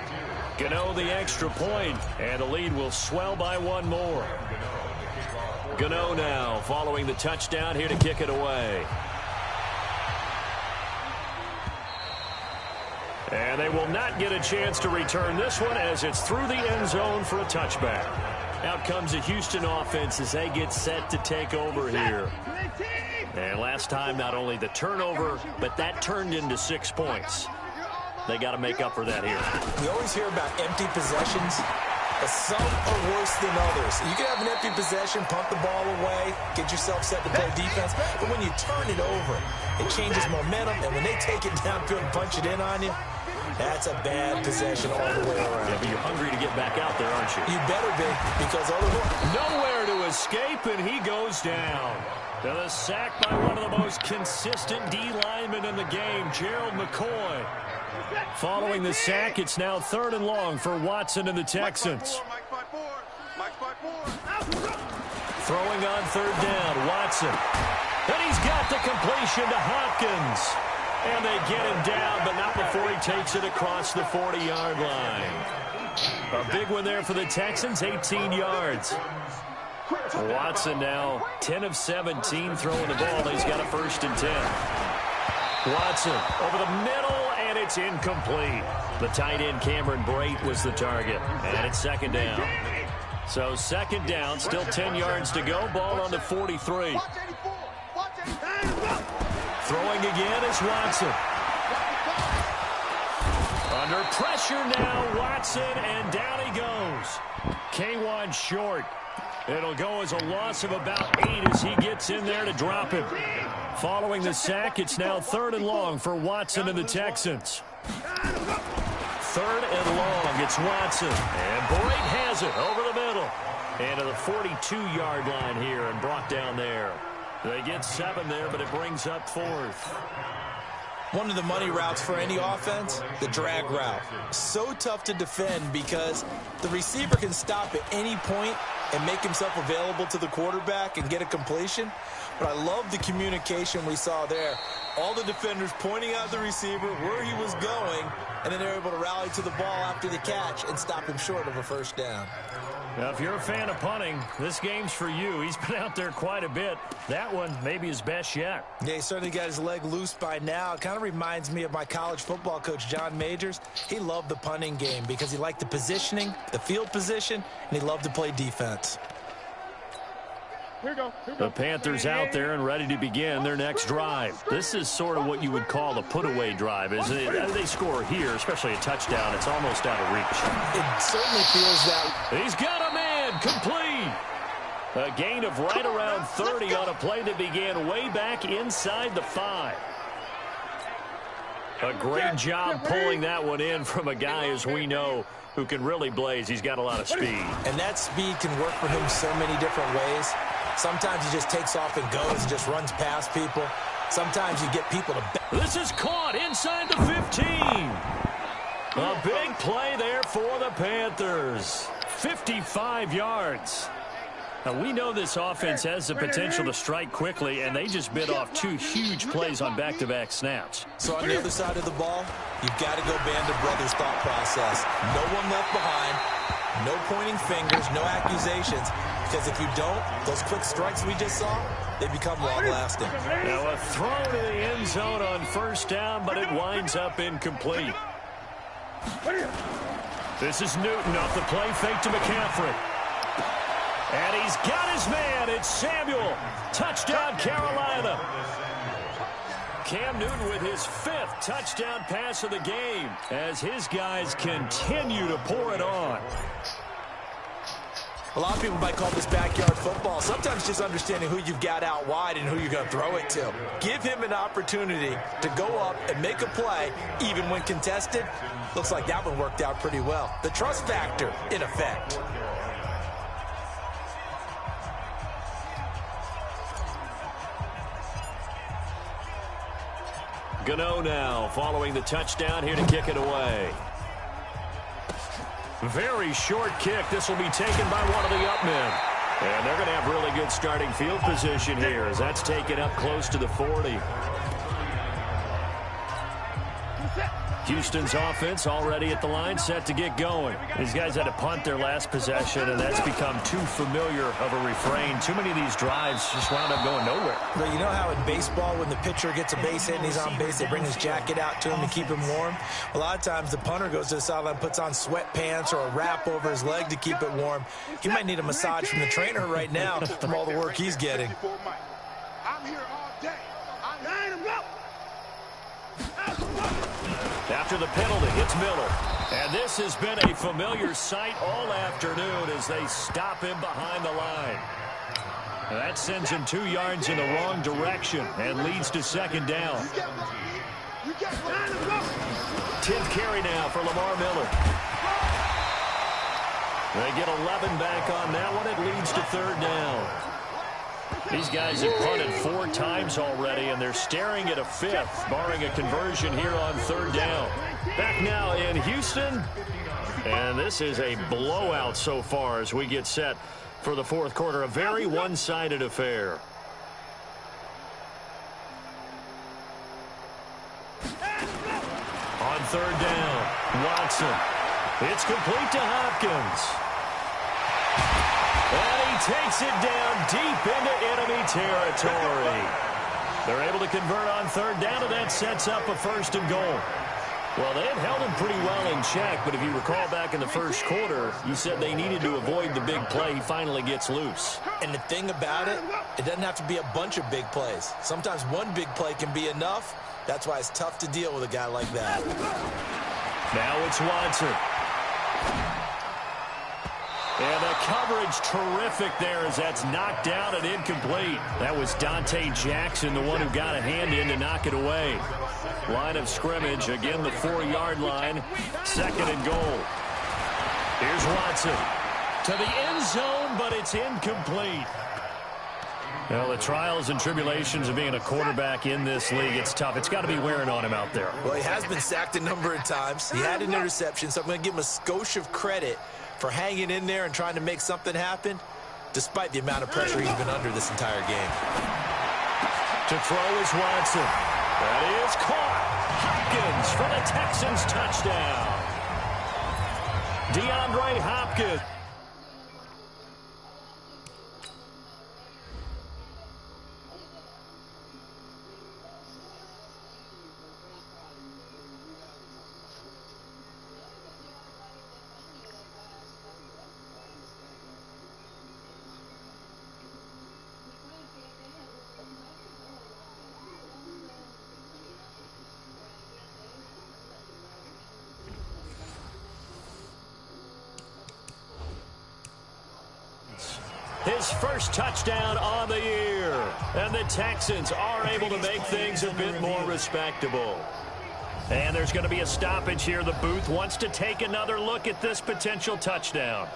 Gano the extra point, and the lead will swell by 1 more. Gano now following the touchdown here to kick it away. And they will not get a chance to return this one as it's through the end zone for a touchback. Out comes the Houston offense as they get set to take over here. And last time, not only the turnover, but that turned into 6 points. They got to make up for that here. We always hear about empty possessions. Some are worse than others. You can have an empty possession, pump the ball away, get yourself set to play defense. But when you turn it over, it changes momentum. And when they take it downfield and punch it in on you, that's a bad possession all the way around. Yeah, but you're hungry to get back out there, aren't you? You better be, because otherwise... Nowhere to escape, and he goes down. And a sack by one of the most consistent D linemen in the game, Gerald McCoy. Following the sack, it's now 3rd and long for Watson and the Texans. Throwing on 3rd down, Watson. And he's got the completion to Hopkins. And they get him down, but not before he takes it across the 40-yard line. A big one there for the Texans, 18 yards. Watson now 10 of 17 throwing the ball. He's got a 1st and 10. Watson over the middle, and it's incomplete. The tight end, Cameron Brate, was the target. And it's 2nd down. So 2nd down, still 10 yards to go. Ball on the 43. Throwing again is Watson. Under pressure now, Watson, and down he goes. K1 short. It'll go as a loss of about 8 as he gets in there to drop him. Following the sack, it's now 3rd and long for Watson and the Texans. 3rd and long, it's Watson. And Brate has it over the middle. And to the 42-yard line here and brought down there. They get 7 there, but it brings up 4th. One of the money routes for any offense, the drag route. So tough to defend because the receiver can stop at any point and make himself available to the quarterback and get a completion. But I love the communication we saw there. All the defenders pointing out the receiver, where he was going, and then they're able to rally to the ball after the catch and stop him short of a 1st down. Now, if you're a fan of punting, this game's for you. He's been out there quite a bit. That one, maybe his best yet. Yeah, he certainly got his leg loose by now. It kind of reminds me of my college football coach, John Majors. He loved the punting game because he liked the positioning, the field position, and he loved to play defense. The Panthers out there and ready to begin their next drive. This is sort of what you would call a put-away drive, isn't it? As they score here, especially a touchdown, it's almost out of reach. It certainly feels that. He's got a man, complete. A gain of right around 30 on a play that began way back inside the 5. A great job pulling that one in from a guy, as we know, who can really blaze. He's got a lot of speed. And that speed can work for him so many different ways. Sometimes he just takes off and goes and just runs past people. Sometimes you get people to... This is caught inside the 15. A big play there for the Panthers. 55 yards. Now, we know this offense has the potential to strike quickly, and they just bit off 2 huge plays on back-to-back snaps. So on the other side of the ball, you've got to go band of brothers thought process. No one left behind, no pointing fingers, no accusations, because if you don't, those quick strikes we just saw, they become long-lasting. Now a throw to the end zone on 1st down, but it winds up incomplete. This is Newton off the play fake to McCaffrey. And he's got his man. It's Samuel. Touchdown, Carolina. Cam Newton with his 5th touchdown pass of the game as his guys continue to pour it on. A lot of people might call this backyard football. Sometimes just understanding who you've got out wide and who you're going to throw it to. Give him an opportunity to go up and make a play, even when contested. Looks like that one worked out pretty well. The trust factor in effect. Gano now following the touchdown here to kick it away. Very short kick. This will be taken by one of the up men. And they're going to have really good starting field position here as that's taken up close to the 40. Houston's offense already at the line, set to get going. These guys had to punt their last possession, and that's become too familiar of a refrain. Too many of these drives just wound up going nowhere. But you know how in baseball, when the pitcher gets a base hit and he's on base, they bring his jacket out to him to keep him warm? A lot of times the punter goes to the sideline, puts on sweatpants or a wrap over his leg to keep it warm. He might need a massage from the trainer right now from all the work he's getting. I'm here all day. Line him up. After the penalty, it's Miller. And this has been a familiar sight all afternoon as they stop him behind the line. And that sends him 2 yards in the wrong direction and leads to second down. 10th carry now for Lamar Miller. They get 11 back on that one. It leads to third down. These guys have punted 4 times already, and they're staring at a 5th, barring a conversion here on third down. Back now in Houston, and this is a blowout so far as we get set for the 4th quarter. A very one-sided affair. On third down, Watson. It's complete to Hopkins. And he takes it down deep into enemy territory. They're able to convert on third down, and that sets up a 1st and goal. Well, they had held him pretty well in check, but if you recall back in the 1st quarter, you said they needed to avoid the big play. He finally gets loose. And the thing about it, it doesn't have to be a bunch of big plays. Sometimes one big play can be enough. That's why it's tough to deal with a guy like that. Now it's Watson. And the coverage terrific there as that's knocked down and incomplete. That was Dante Jackson, the one who got a hand in to knock it away. Line of scrimmage, again the 4-yard line, 2nd and goal. Here's Watson to the end zone, but it's incomplete. Well, the trials and tribulations of being a quarterback in this league, it's tough. It's got to be wearing on him out there. Well, he has been sacked a number of times. He had an interception, so I'm going to give him a skosh of credit for hanging in there and trying to make something happen, despite the amount of pressure he's been under this entire game. To throw is Watson. That is caught. Hopkins for the Texans touchdown. DeAndre Hopkins. His first touchdown on the year. And the Texans are able to make things a bit more respectable. And there's going to be a stoppage here. The booth wants to take another look at this potential touchdown.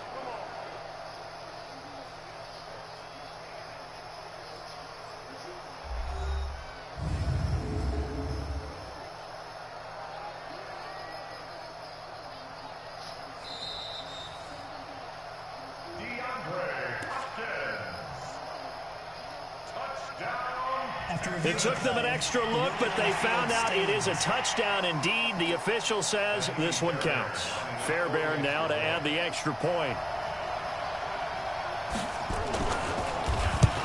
It took them an extra look, but they found out it is a touchdown indeed. The official says this one counts. Fairbairn now to add the extra point.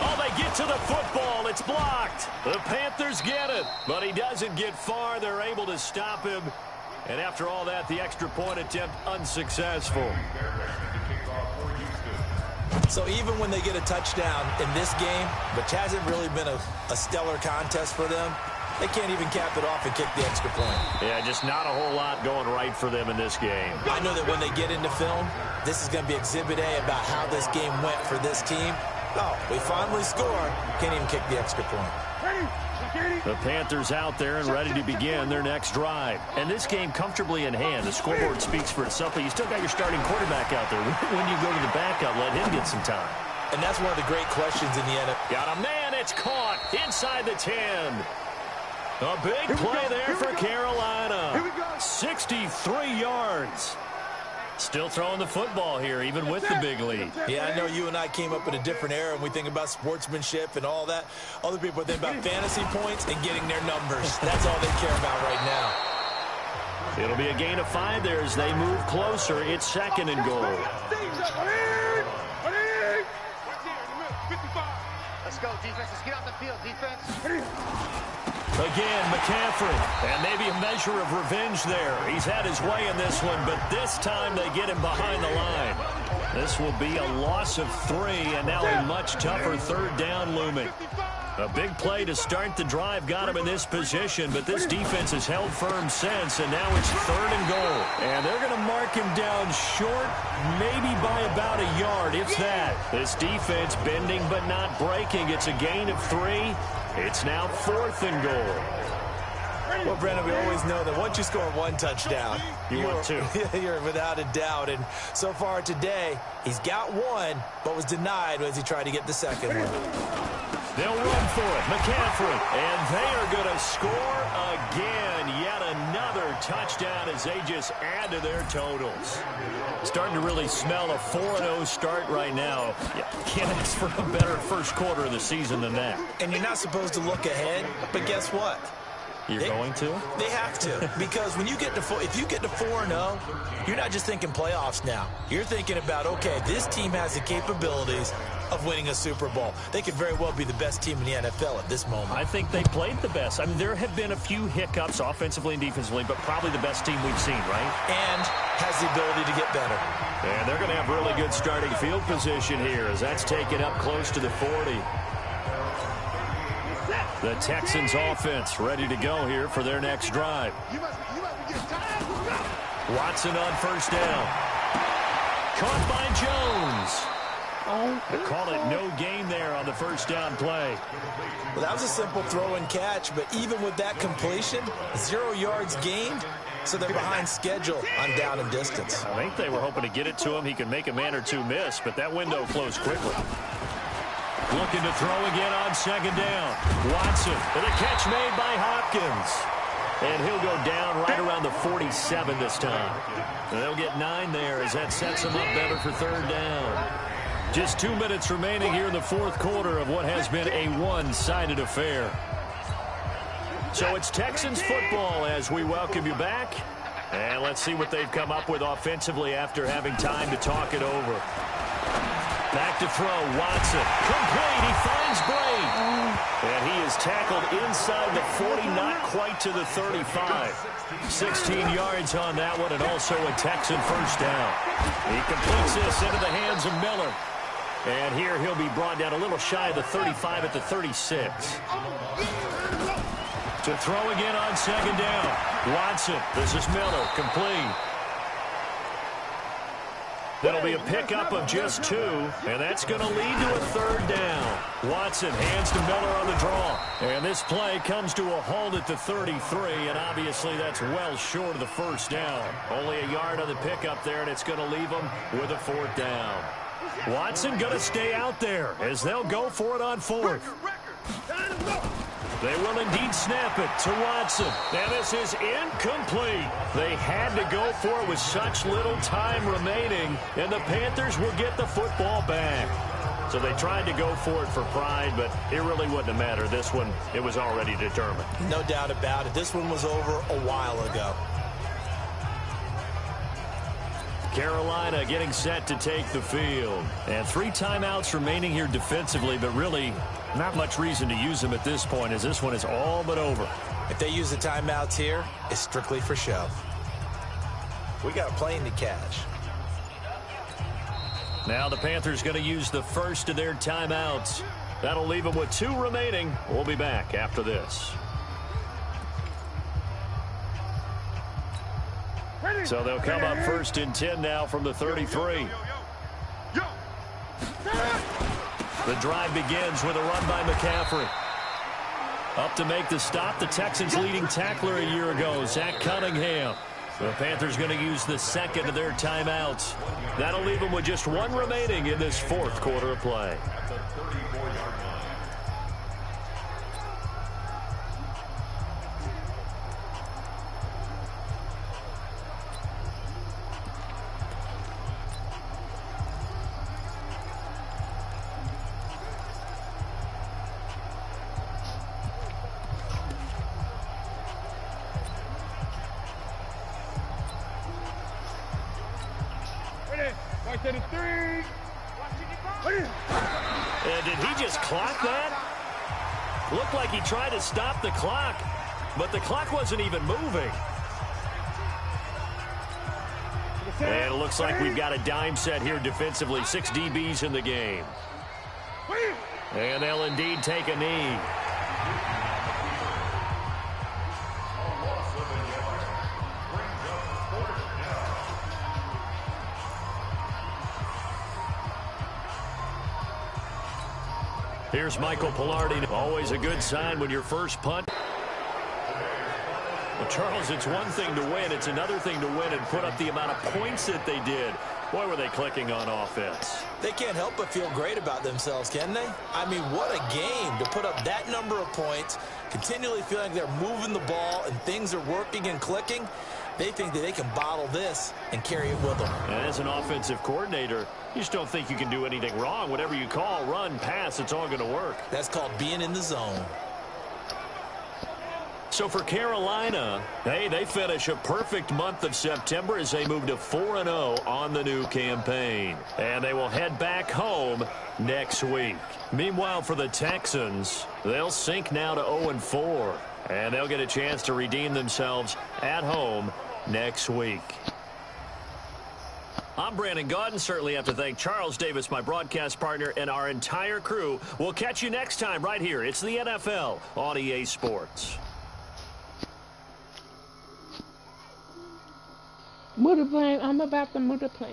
Oh, they get to the football. It's blocked. The Panthers get it, but he doesn't get far. They're able to stop him. And after all that, the extra point attempt unsuccessful. So even when they get a touchdown in this game, which hasn't really been a stellar contest for them, they can't even cap it off and kick the extra point. Yeah, just not a whole lot going right for them in this game. I know that when they get into film, this is going to be Exhibit A about how this game went for this team. Oh, we finally score. Can't even kick the extra point. The Panthers out there and ready to begin their next drive. And this game comfortably in hand. The scoreboard speaks for itself, but you still got your starting quarterback out there. When you go to the backup, let him get some time. And that's one of the great questions in the NFL. Got a man, it's caught inside the 10. A big play there for Carolina. 63 yards. Still throwing the football here, even with the big lead. Yeah, I know you and I came up in a different era, and we think about sportsmanship and all that. Other people think about fantasy points and getting their numbers. That's all they care about right now. It'll be a gain of 5 there as they move closer. It's 2nd and goal. Let's go, defense. Let's get out the field, defense. Again, McCaffrey, and maybe a measure of revenge there. He's had his way in this one, but this time they get him behind the line. This will be a loss of 3, and now a much tougher 3rd down looming. A big play to start the drive got him in this position, but this defense has held firm since, and now it's 3rd and goal. And they're going to mark him down short, maybe by about a yard, if that. This defense bending but not breaking. It's a gain of 3. It's now 4th and goal. Well, Brennan, we always know that once you score 1 touchdown, you want 2. You're without a doubt. And so far today, he's got 1, but was denied as he tried to get the 2nd one. They'll run for it. McCaffrey. And they are going to score again. Yet another touchdown as they just add to their totals. Starting to really smell a 4-0 start right now. You can't ask for a better first quarter of the season than that. And you're not supposed to look ahead, but guess what? You're going to? They have to, because when you get to if you get to 4-0, you're not just thinking playoffs now. You're thinking about, okay, this team has the capabilities of winning a Super Bowl. They could very well be the best team in the NFL at this moment. I think they played the best. I mean, there have been a few hiccups offensively and defensively, but probably the best team we've seen, right? And has the ability to get better. And they're going to have really good starting field position here as that's taken up close to the 40. The Texans offense ready to go here for their next drive. Watson on 1st down. Caught by Jones. They call it no gain there on the 1st down play. Well, that was a simple throw and catch, but even with that completion, 0 yards gained, so they're behind schedule on down and distance. I think they were hoping to get it to him. He can make a man or 2 miss, but that window closed quickly. Looking to throw again on 2nd down. Watson, and a catch made by Hopkins. And he'll go down right around the 47 this time. And they'll get 9 there as that sets them up better for 3rd down. Just 2 minutes remaining here in the 4th quarter of what has been a one-sided affair. So it's Texans football as we welcome you back. And let's see what they've come up with offensively after having time to talk it over. Back to throw, Watson. Complete, he finds Bray. And he is tackled inside the 40, not quite to the 35. 16 yards on that one, and also a Texan 1st down. He completes this into the hands of Miller. And here he'll be brought down a little shy of the 35 at the 36. To throw again on 2nd down. Watson, this is Miller, complete. That'll be a pickup of just 2, and that's going to lead to a 3rd down. Watson hands to Miller on the draw. And this play comes to a halt at the 33, and obviously that's well short of the 1st down. Only a yard on the pickup there, and it's going to leave them with a 4th down. Watson going to stay out there as they'll go for it on 4th. They will indeed snap it to Watson. And this is incomplete. They had to go for it with such little time remaining, and the Panthers will get the football back. So they tried to go for it for pride, but it really wouldn't have mattered. This one, it was already determined. No doubt about it. This one was over a while ago. Carolina getting set to take the field. And 3 timeouts remaining here defensively, but really not much reason to use them at this point as this one is all but over. If they use the timeouts here, it's strictly for show. We got a plane to catch. Now the Panthers going to use the first of their timeouts. That'll leave them with 2 remaining. We'll be back after this. So they'll come up 1st and 10 now from the 33. The drive begins with a run by McCaffrey. Up to make the stop, the Texans' leading tackler a year ago, Zach Cunningham. The Panthers going to use the second of their timeouts. That'll leave them with just 1 remaining in this 4th quarter of play. And did he just clock that? Looked like he tried to stop the clock, but the clock wasn't even moving. And it looks like we've got a dime set here defensively. 6 DBs in the game. And they'll indeed take a knee. Here's Michael Pilardi. Always a good sign when your first punt. Well, Charles, it's one thing to win. It's another thing to win and put up the amount of points that they did. Boy, were they clicking on offense. They can't help but feel great about themselves, can they? I mean, what a game to put up that number of points, continually feeling they're moving the ball and things are working and clicking. They think that they can bottle this and carry it with them. And as an offensive coordinator, you just don't think you can do anything wrong. Whatever you call, run, pass, it's all going to work. That's called being in the zone. So for Carolina, hey, they finish a perfect month of September as they move to 4-0 on the new campaign. And they will head back home next week. Meanwhile, for the Texans, they'll sink now to 0-4. And they'll get a chance to redeem themselves at home next week. I'm Brandon Gaudin. Certainly have to thank Charles Davis, my broadcast partner, and our entire crew. We'll catch you next time right here. It's the NFL on EA Sports. Multiplying. I'm about to multiply.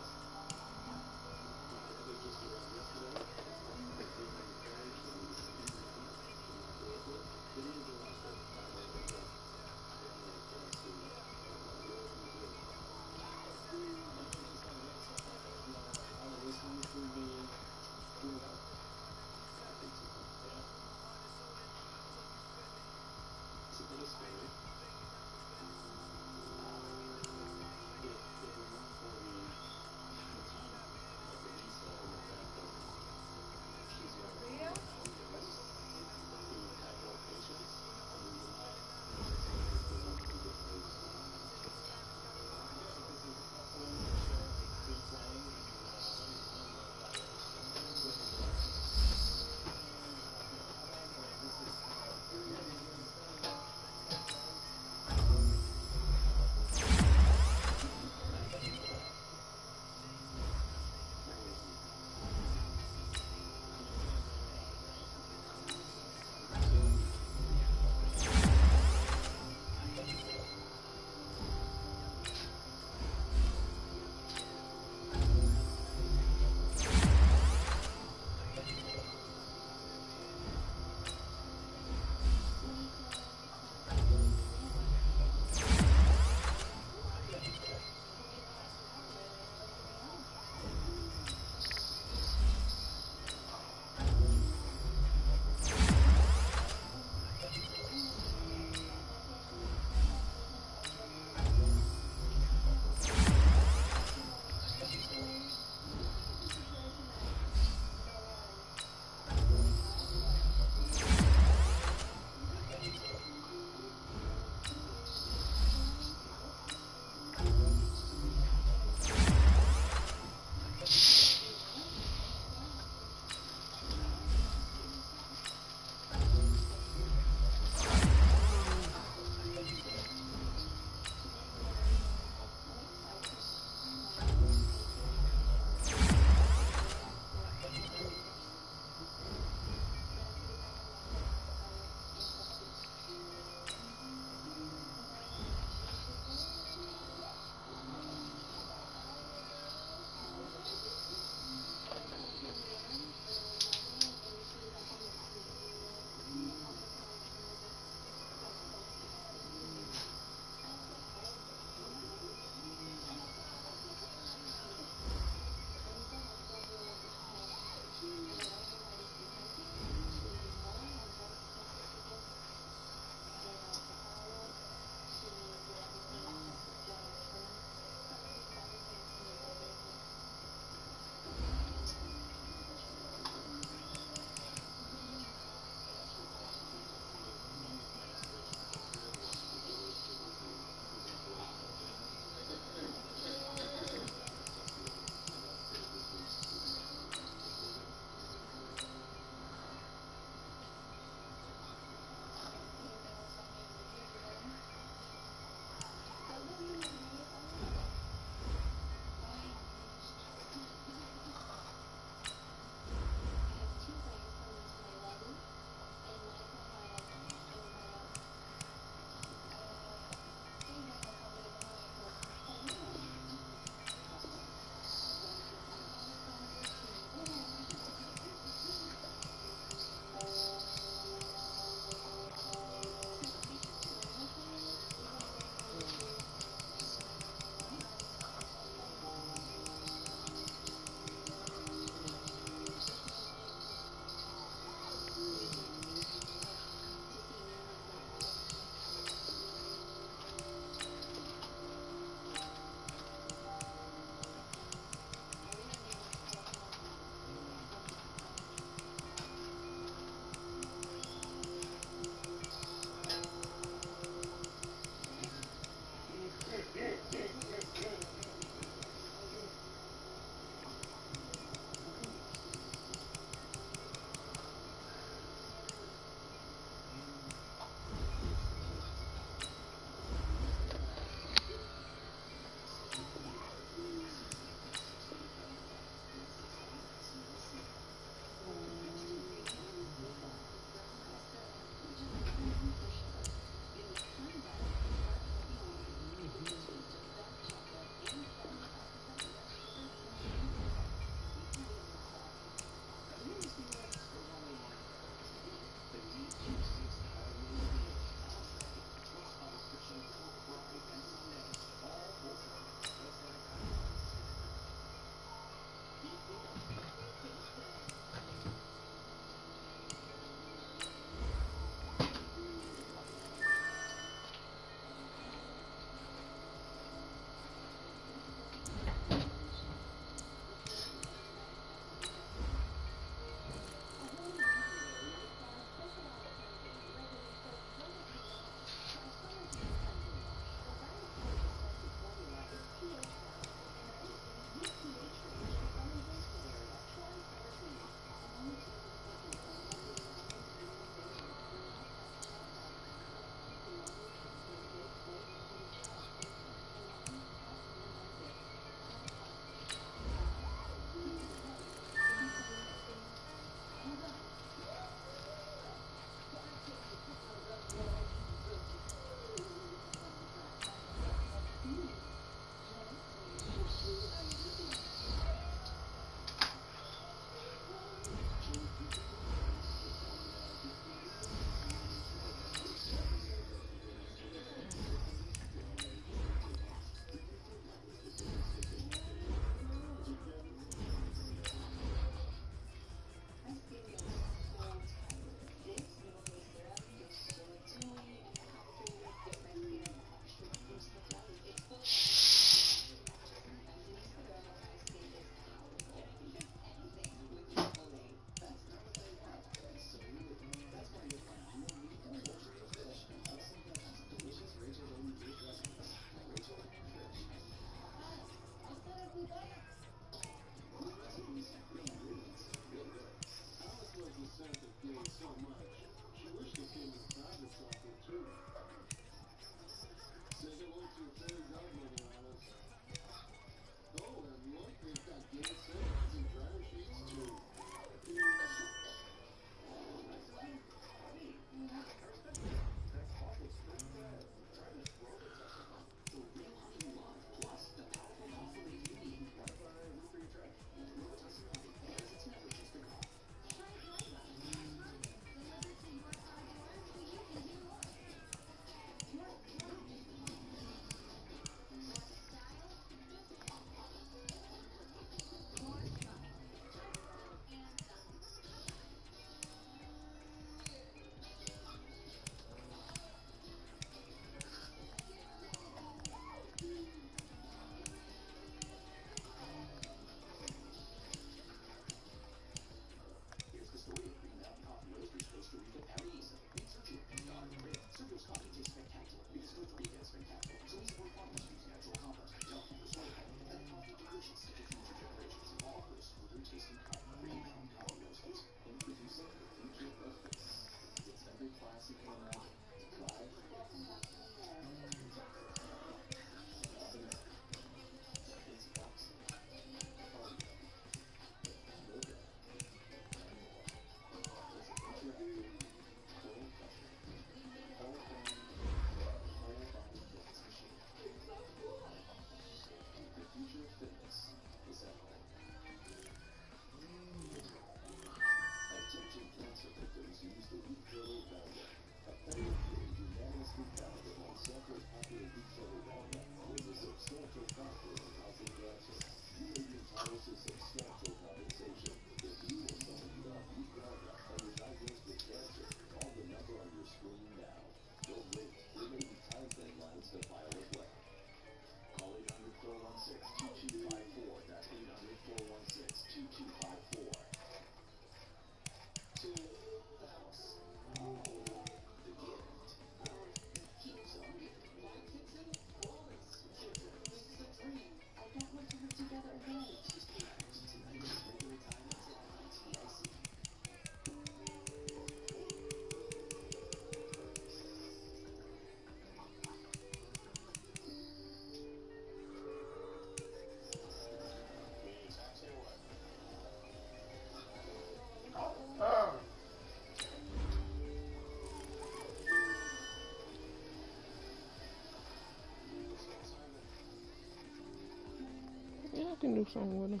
Yeah, I can do something with him.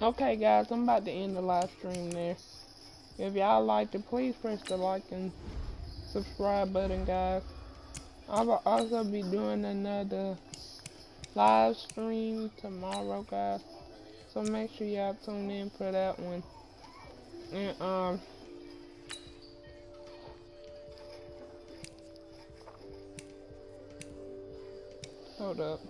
Okay, guys, I'm about to end the live stream there. If y'all liked it, please press the like and subscribe button, guys. I will also be doing another live stream tomorrow, guys. So make sure y'all tune in for that one. And hold up.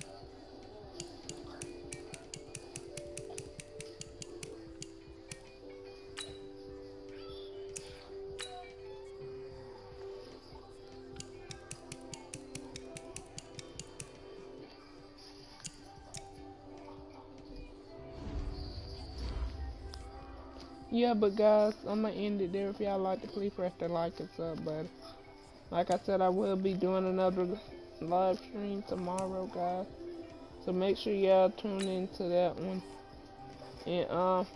Yeah, but guys, I'm gonna end it there. If y'all like it, please press the like and sub button. Like I said, I will be doing another live stream tomorrow, guys. So make sure y'all tune into that one. And I'm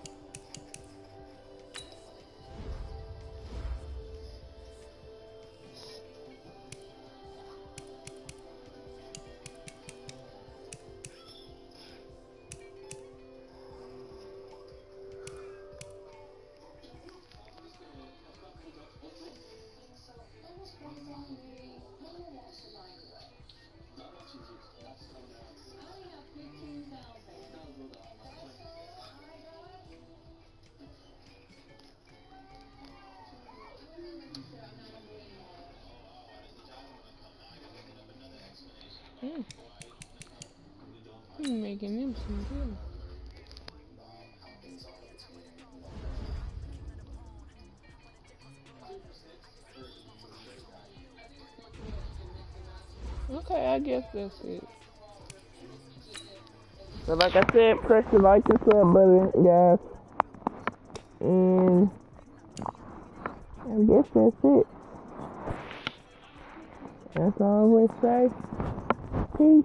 making them some good. Okay, I guess that's it. So like I said, press the like and sub button, guys. And I guess that's it. As I always say, peace.